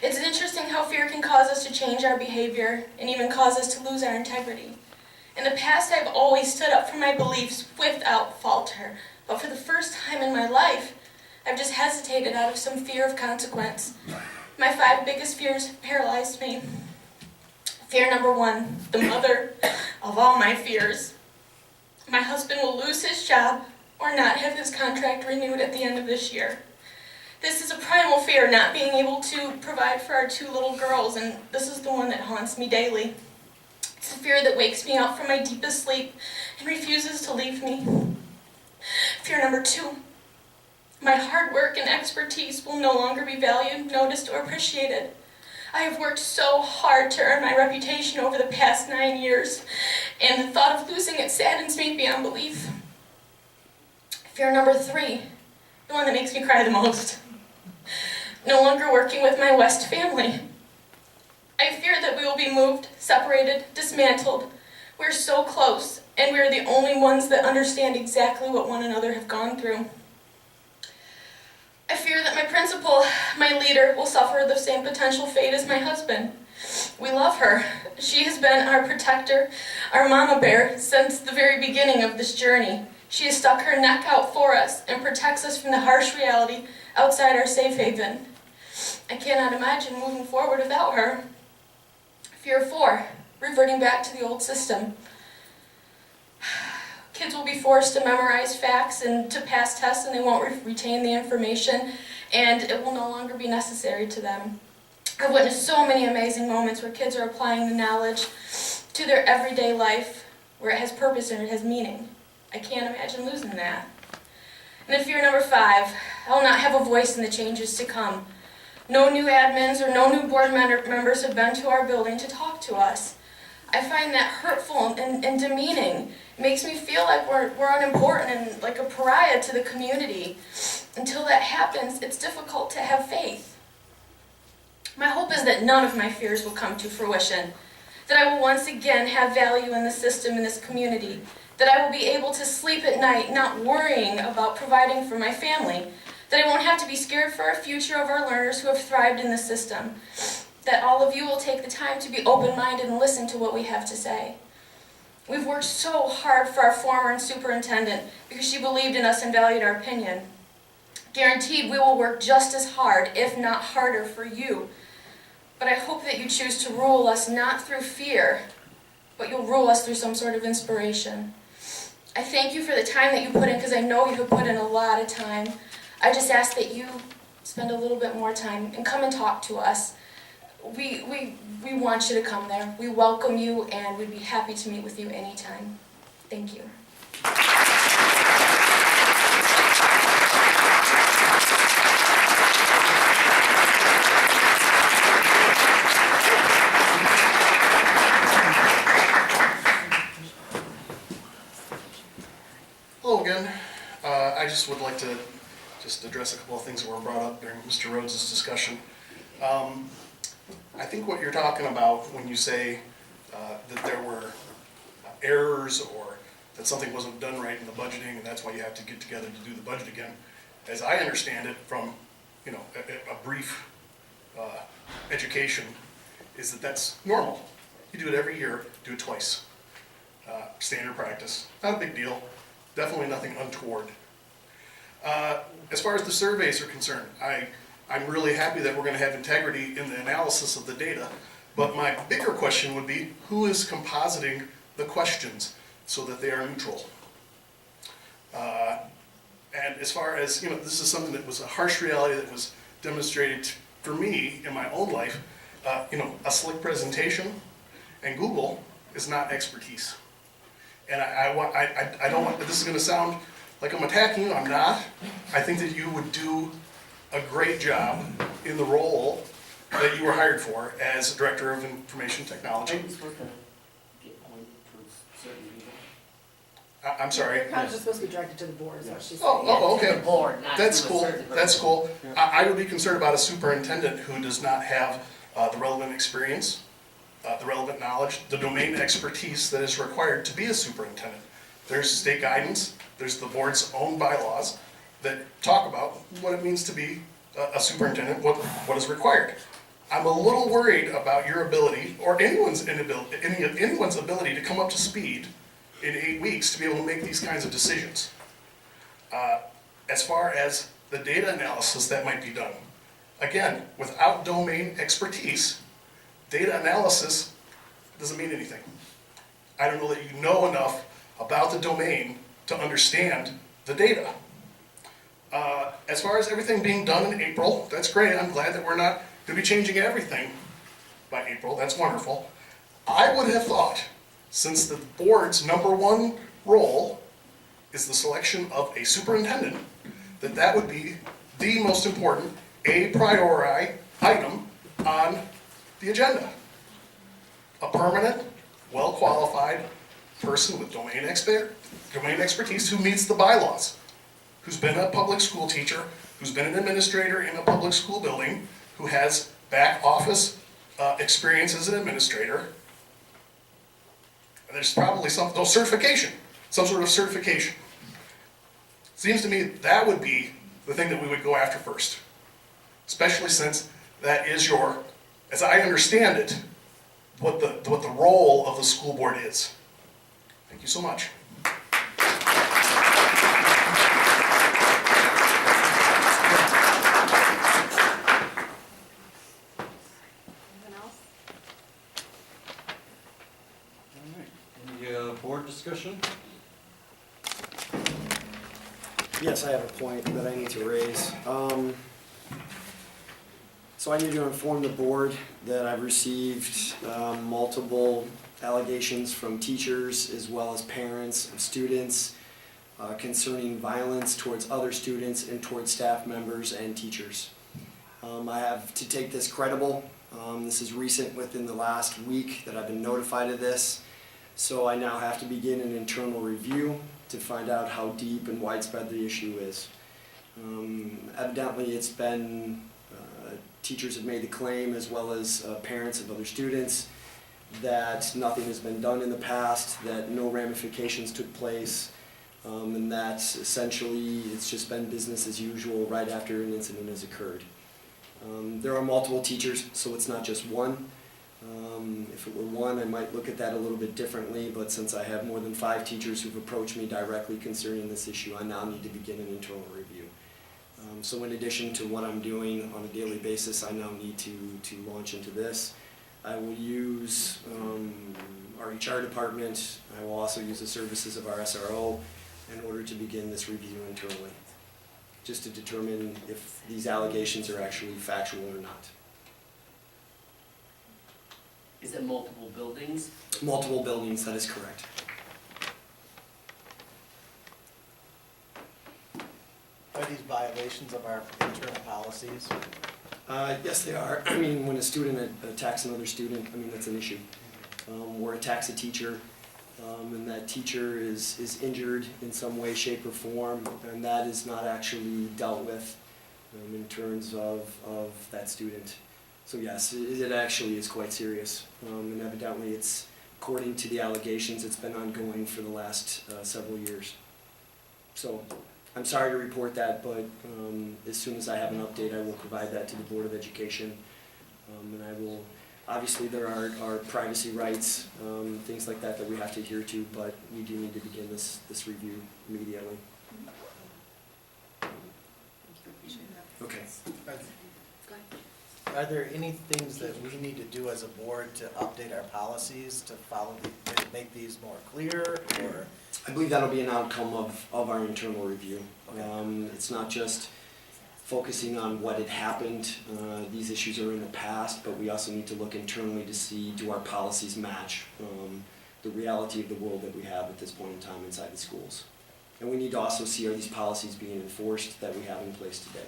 It's interesting how fear can cause us to change our behavior and even cause us to lose our integrity. In the past, I've always stood up for my beliefs without falter, but for the first time in my life, I've just hesitated out of some fear of consequence. My 5 biggest fears have paralyzed me. Fear number 1, the mother of all my fears. My husband will lose his job or not have his contract renewed at the end of this year. This is a primal fear, not being able to provide for our 2 little girls, and this is the one that haunts me daily. It's a fear that wakes me up from my deepest sleep and refuses to leave me. Fear number 2, my hard work and expertise will no longer be valued, noticed, or appreciated. I have worked so hard to earn my reputation over the past 9 years, and the thought of losing it saddens me beyond belief. Fear number 3, the one that makes me cry the most. No longer working with my West family. I fear that we will be moved, separated, dismantled. We're so close, and we're the only ones that understand exactly what one another have gone through. I fear that my principal, my leader, will suffer the same potential fate as my husband. We love her. She has been our protector, our mama bear, since the very beginning of this journey. She has stuck her neck out for us and protects us from the harsh reality outside our safe haven. I cannot imagine moving forward without her. Fear 4, reverting back to the old system. Kids will be forced to memorize facts and to pass tests, and they won't retain the information, and it will no longer be necessary to them. I've witnessed so many amazing moments where kids are applying the knowledge to their everyday life, where it has purpose and it has meaning. I can't imagine losing that. And then fear number 5, I'll not have a voice in the changes to come. No new admins or no new board members have been to our building to talk to us. I find that hurtful and demeaning. It makes me feel like we're unimportant and like a pariah to the community. Until that happens, it's difficult to have faith. My hope is that none of my fears will come to fruition, that I will once again have value in the system in this community, that I will be able to sleep at night not worrying about providing for my family, that I won't have to be scared for our future of our learners who have thrived in the system, that all of you will take the time to be open-minded and listen to what we have to say. We've worked so hard for our former superintendent because she believed in us and valued our opinion. Guaranteed we will work just as hard, if not harder, for you. But I hope that you choose to rule us not through fear, but you'll rule us through some sort of inspiration. I thank you for the time that you put in, because I know you have put in a lot of time. I just ask that you spend a little bit more time and come and talk to us. We want you to come there. We welcome you, and we'd be happy to meet with you anytime. Thank you. Hello again. I just would like to just address a couple of things that were brought up during Mr. Rhodes' discussion. I think what you're talking about when you say that there were errors or that something wasn't done right in the budgeting and that's why you have to get together to do the budget again, as I understand it from a brief education, is that that's normal. You do it every year, do it twice. Standard practice, not a big deal. Definitely nothing untoward. As far as the surveys are concerned, I'm really happy that we're going to have integrity in the analysis of the data, but my bigger question would be, who is compositing the questions so that they are neutral? And as far as, this is something that was a harsh reality that was demonstrated for me in my own life. A slick presentation and Google is not expertise. And I don't want, this is going to sound like I'm attacking you, I'm not. I think that you would do a great job in the role that you were hired for as Director of Information Technology. I'm sorry. Your comments are supposed to be directed to the board, is what she said. Oh, okay. To the board, not That's to a cool, certain that's person. cool. I would be concerned about a superintendent who does not have the relevant experience, the relevant knowledge, the domain expertise that is required to be a superintendent. There's state guidance, there's the board's own bylaws that talk about what it means to be a superintendent, what is required. I'm a little worried about your ability, or anyone's ability to come up to speed in 8 weeks to be able to make these kinds of decisions. As far as the data analysis that might be done, again, without domain expertise, data analysis doesn't mean anything. I don't know that you know enough about the domain to understand the data. As far as everything being done in April, that's great. I'm glad that we're not going to be changing everything by April. That's wonderful. I would have thought, since the board's #1 role is the selection of a superintendent, that that would be the most important a priori item on the agenda. A permanent, well-qualified person with domain expertise who meets the bylaws, who's been a public school teacher, who's been an administrator in a public school building, who has back office experience as an administrator. And there's probably some sort of certification. Seems to me that would be the thing that we would go after first, especially since that is your, as I understand it, what the role of the school board is. Thank you so much. Anyone else? Any board discussion? Yes, I have a point that I need to raise. So I need to inform the board that I've received multiple allegations from teachers as well as parents of students concerning violence towards other students and towards staff members and teachers. I have to take this credible. This is recent, within the last week that I've been notified of this. So I now have to begin an internal review to find out how deep and widespread the issue is. Evidently it's been, teachers have made the claim, as well as parents of other students, that nothing has been done in the past, that no ramifications took place, and that essentially it's just been business as usual right after an incident has occurred. There are multiple teachers, so it's not just one. If it were one, I might look at that a little bit differently, but since I have more than 5 teachers who've approached me directly concerning this issue, I now need to begin an internal review. So in addition to what I'm doing on a daily basis, I now need to launch into this. I will use our HR department. I will also use the services of our SRO in order to begin this review internally, just to determine if these allegations are actually factual or not. Is it multiple buildings? Multiple buildings, that is correct. Are these violations of our internal policies? Yes, they are. I mean, when a student attacks another student, I mean, that's an issue. Or attacks a teacher, and that teacher is injured in some way, shape, or form, and that is not actually dealt with in terms of that student. So yes, it actually is quite serious, and evidently it's, according to the allegations, it's been ongoing for the last several years. So I'm sorry to report that, but as soon as I have an update, I will provide that to the Board of Education. And I will, obviously there are privacy rights, things like that we have to adhere to, but we do need to begin this review immediately. Okay. Are there any things that we need to do as a board to update our policies to follow, to make these more clear, or? I believe that'll be an outcome of our internal review. It's not just focusing on what had happened. These issues are in the past, but we also need to look internally to see, do our policies match the reality of the world that we have at this point in time inside the schools. And we need to also see, are these policies being enforced that we have in place today.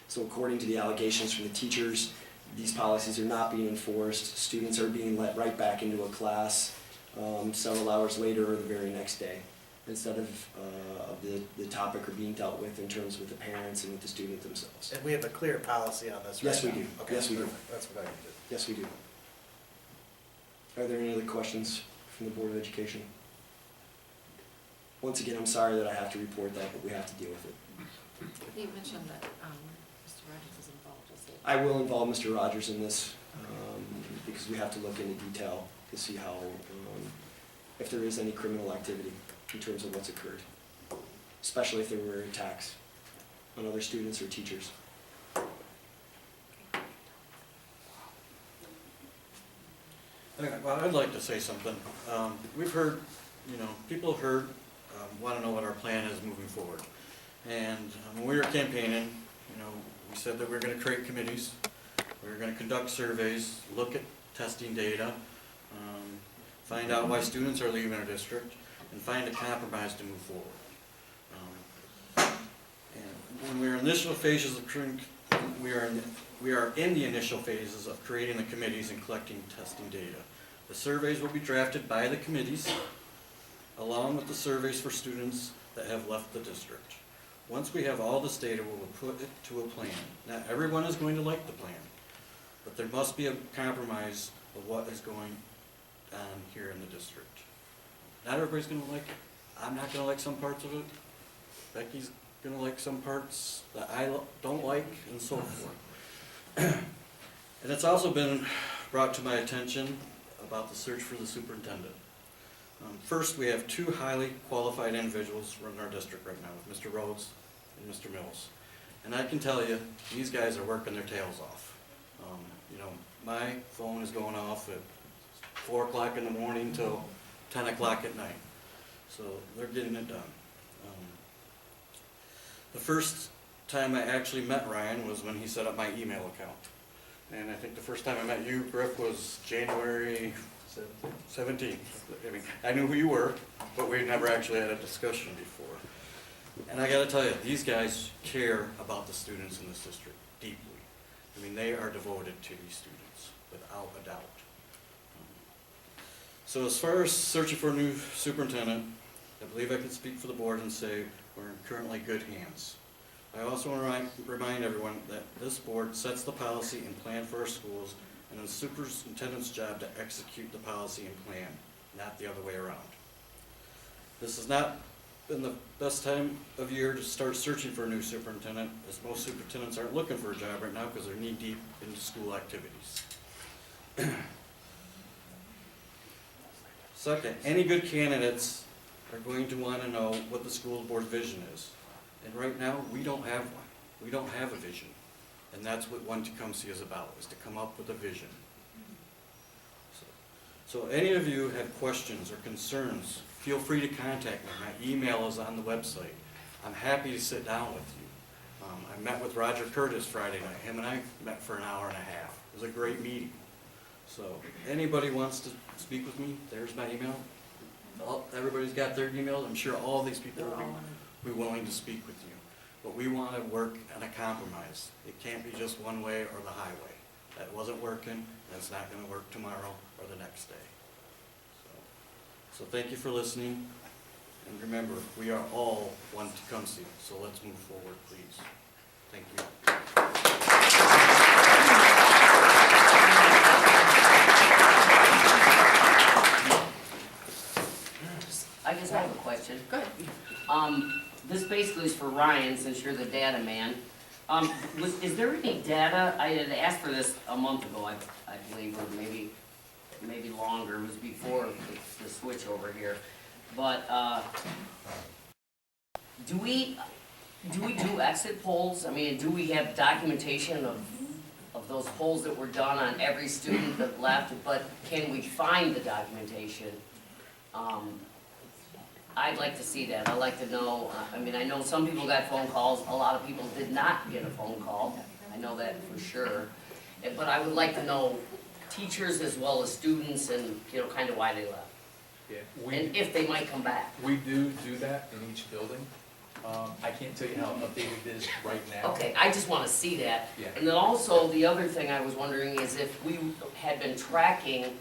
So according to the allegations from the teachers, these policies are not being enforced. Students are being let right back into a class several hours later or the very next day, instead of the topic are being dealt with in terms with the parents and with the student themselves. And we have a clear policy on this right Yes, we now? do. Okay, Yes, we do. perfect. That's what I needed. Yes, we do. Are there any other questions from the Board of Education? Once again, I'm sorry that I have to report that, but we have to deal with it. You mentioned that Mr. Rogers is involved, is it? I will involve Mr. Rogers in this because we have to look into detail to see how, if there is any criminal activity in terms of what's occurred, especially if there were attacks on other students or teachers. Well, I'd like to say something. We've heard, people have heard, want to know what our plan is moving forward. And when we were campaigning, we said that we were going to create committees, we were going to conduct surveys, look at testing data, find out why students are leaving our district, and find a compromise to move forward. And when we are in initial phases of we are in the initial phases of creating the committees and collecting testing data. The surveys will be drafted by the committees, along with the surveys for students that have left the district. Once we have all this data, we will put it to a plan. Not everyone is going to like the plan, but there must be a compromise of what is going on here in the district. Not everybody's going to like it. I'm not going to like some parts of it. Becky's going to like some parts that I don't like, and so forth. And it's also been brought to my attention about the search for the superintendent. First, we have 2 highly qualified individuals running our district right now, with Mr. Rhodes and Mr. Mills. And I can tell you, these guys are working their tails off. My phone is going off at 4 o'clock in the morning till 10 o'clock at night. So they're getting it done. The first time I actually met Ryan was when he set up my email account. And I think the first time I met you, Griff, was January 17th. I mean, I knew who you were, but we never actually had a discussion before. And I gotta tell you, these guys care about the students in this district deeply. I mean, they are devoted to these students, without a doubt. So as far as searching for a new superintendent, I believe I can speak for the board and say we're in currently good hands. I also want to remind everyone that this board sets the policy and plan for our schools, and the superintendent's job to execute the policy and plan, not the other way around. This has not been the best time of year to start searching for a new superintendent, as most superintendents aren't looking for a job right now because they're knee-deep into school activities. Second, any good candidates are going to want to know what the school board's vision is. And right now, we don't have one. We don't have a vision. And that's what One Tecumseh is about, is to come up with a vision. So any of you have questions or concerns, feel free to contact me. My email is on the website. I'm happy to sit down with you. I met with Roger Curtis Friday night. Him and I met for an hour and a half. It was a great meeting. So anybody wants to speak with me, there's my email. Everybody's got their emails. I'm sure all these people will be willing to speak with you. But we want to work on a compromise. It can't be just one way or the highway. That wasn't working. That's not going to work tomorrow or the next day. So thank you for listening. And remember, we are all one Tecumseh. So let's move forward, please. Thank you. I just have a question. Good. This basically is for Ryan, since you're the data man. Is there any data, I had asked for this a month ago, I believe, or maybe longer, it was before the switch over here. But, do we do exit polls? I mean, do we have documentation of those polls that were done on every student that left, but can we find the documentation? I'd like to see that. I'd like to know, I mean, I know some people got phone calls, a lot of people did not get a phone call. I know that for sure. But I would like to know teachers as well as students and, you know, kind of why they left. Yeah, And if they might come back. we do that in each building. I can't tell you how updated it is right now. Okay, I just want to see that. Yeah. And then also, the other thing I was wondering is if we had been tracking,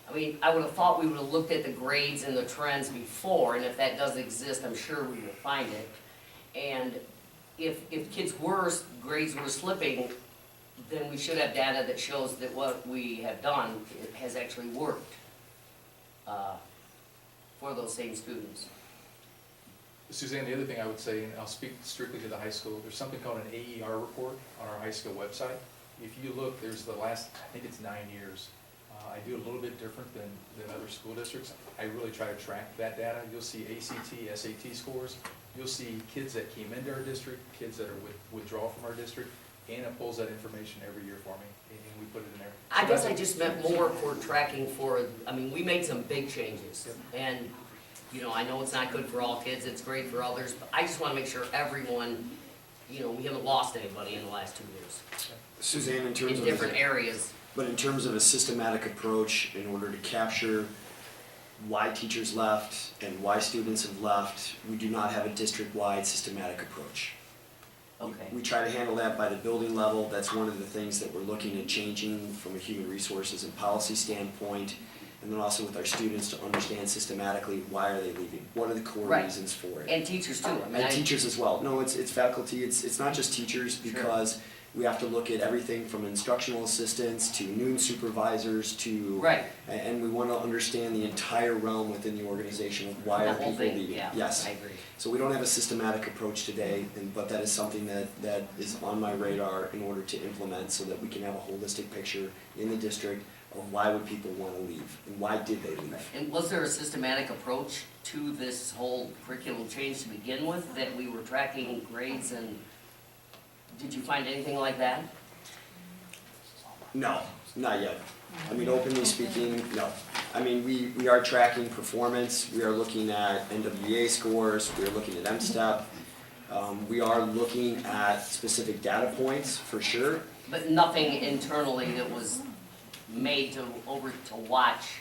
I mean, I would have thought we would have looked at the grades and the trends before, and if that does exist, I'm sure we will find it. And if grades were slipping, then we should have data that shows that what we have done has actually worked for those same students. Suzanne, the other thing I would say, and I'll speak strictly to the high school, there's something called an AER report on our high school website. If you look, there's the last, I think it's 9 years. I do a little bit different than other school districts. I really try to track that data. You'll see ACT, SAT scores. You'll see kids that came into our district, kids that are withdraw from our district. Anna pulls that information every year for me, and we put it in there. I guess I just meant more for tracking for, I mean, we made some big changes. And, you know, I know it's not good for all kids, it's great for others, but I just want to make sure everyone, you know, we haven't lost anybody in the last 2 years. Suzanne, in terms In of different areas. But in terms of a systematic approach in order to capture why teachers left and why students have left, we do not have a district-wide systematic approach. Okay. We try to handle that by the building level. That's one of the things that we're looking at changing from a human resources and policy standpoint. And then also with our students to understand systematically why are they leaving? What are the core reasons for it? And teachers too. I mean, And teachers as well. No, it's faculty. It's not just teachers because we have to look at everything from instructional assistants to noon supervisors to and we want to understand the entire realm within the organization of why are people leaving. Yeah, yes. I agree. So we don't have a systematic approach today, but that is something that is on my radar in order to implement so that we can have a holistic picture in the district of why would people want to leave and why did they leave. And was there a systematic approach to this whole curriculum change to begin with, that we were tracking grades, and did you find anything like that? No, not yet. I mean, openly speaking, no. I mean, we are tracking performance, we are looking at NWEA scores, we are looking at M-STEP. We are looking at specific data points for sure, But nothing internally that was made to watch.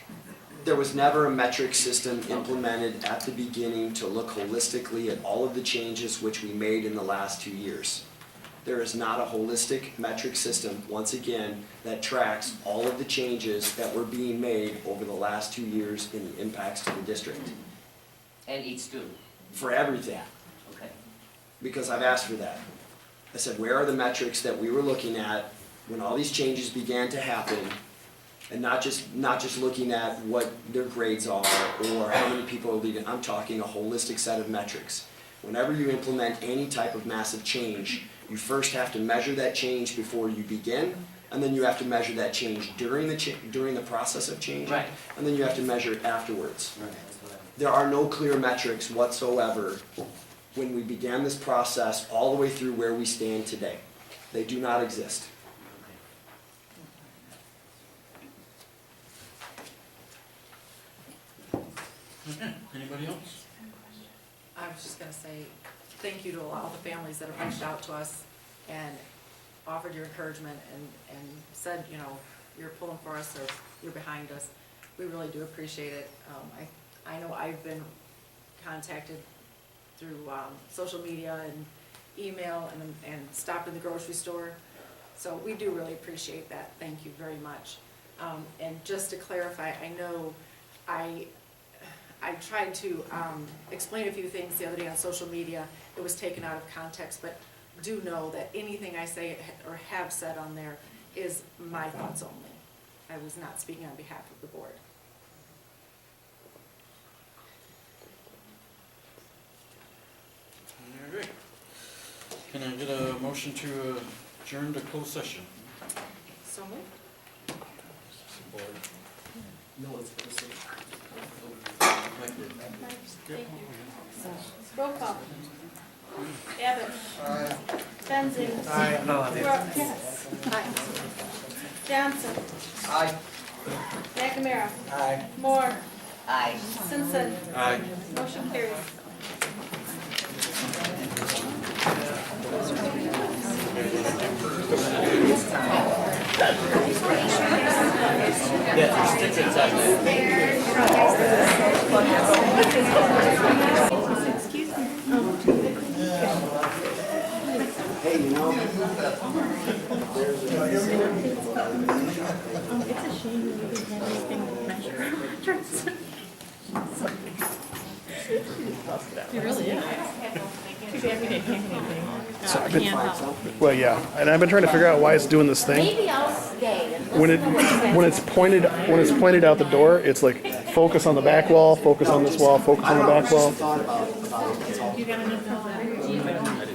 There was never a metric system implemented at the beginning to look holistically at all of the changes which we made in the last 2 years. There is not a holistic metric system, once again, that tracks all of the changes that were being made over the last 2 years in the impacts to the district. And each student. For everything. Okay. Because I've asked for that. I said, where are the metrics that we were looking at when all these changes began to happen, and not just looking at what their grades are or how many people are leaving. I'm talking a holistic set of metrics. Whenever you implement any type of massive change, you first have to measure that change before you begin, and then you have to measure that change during the process of change, Right. and then you have to measure it afterwards. There are no clear metrics whatsoever when we began this process all the way through where we stand today. They do not exist. Okay, anybody else? I was just gonna say, thank you to all the families that have reached out to us and offered your encouragement and said, you know, you're pulling for us or you're behind us. We really do appreciate it. I know I've been contacted through social media and email and stopped in the grocery store. So we do really appreciate that. Thank you very much. And just to clarify, I know I tried to explain a few things the other day on social media. It was taken out of context, but do know that anything I say or have said on there is my thoughts only. I was not speaking on behalf of the board. All right. Can I get a motion to adjourn to closed session? So moved. Support. No, it's Thank you. Roll call. Abbott. Benzing. Brooks. Johnson. Aye. McNamara. Aye. Moore. Aye. Simpson. Aye. Motion carries. Hey, you know, It's a shame that we didn't have anything measure. It really is. Too bad we didn't have anything. So I've Can't been, help. well, yeah, and I've been trying to figure out why it's doing this thing. Maybe I'll stay. When it's pointed out the door, it's like focus on the back wall, focus on this wall, focus on the back wall. You got enough to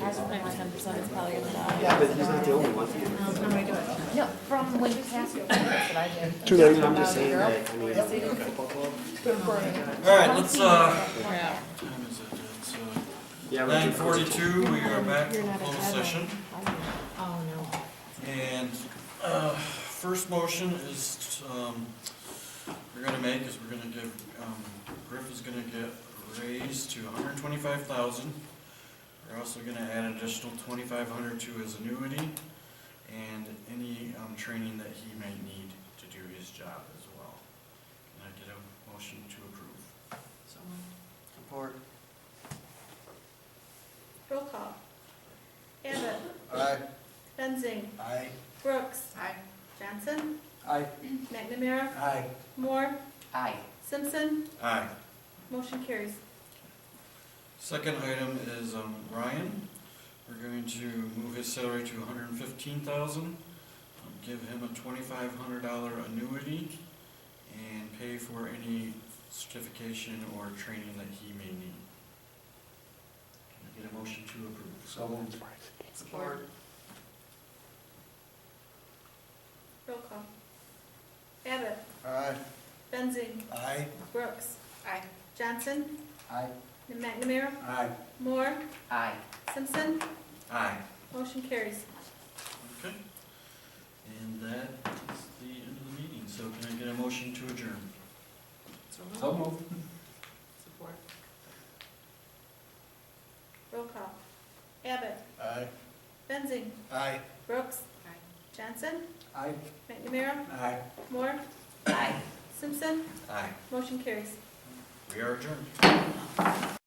has to play my 10%, it's probably gonna die. Yeah, but he's not the only one. How do I do it? No, from when you passed it, that's what I did. Too late. I'm just saying that, I mean, All right, let's, Yeah. time is it? It's, yeah, 9:42, we are back in closed session. Oh, no. And, first motion is, we're gonna make is we're gonna give, Griff is gonna get raised to $125,000. We're also gonna add an additional $2,500 to his annuity and any, training that he may need to do his job as well. Can I get a motion to approve? Support. Roll call. Abbott. Aye. Benzing. Aye. Brooks. Aye. Johnson. Aye. McNamara. Aye. Moore. Aye. Simpson. Aye. Motion carries. Second item is, Ryan. We're going to move his salary to $115,000, give him a $2,500 annuity, and pay for any certification or training that he may need. Can I get a motion to approve? So moved. Support. Roll call. Abbott. Aye. Benzing. Aye. Brooks. Aye. Johnson. Aye. McNamara. Aye. Moore. Aye. Simpson. Aye. Motion carries. Okay. And that is the end of the meeting, so can I get a motion to adjourn? So moved. Support. Roll call. Abbott. Aye. Benzing. Aye. Brooks. Aye. Johnson? Aye. McNamara? Aye. Moore? Aye. Simpson? Aye. Motion carries. We are adjourned.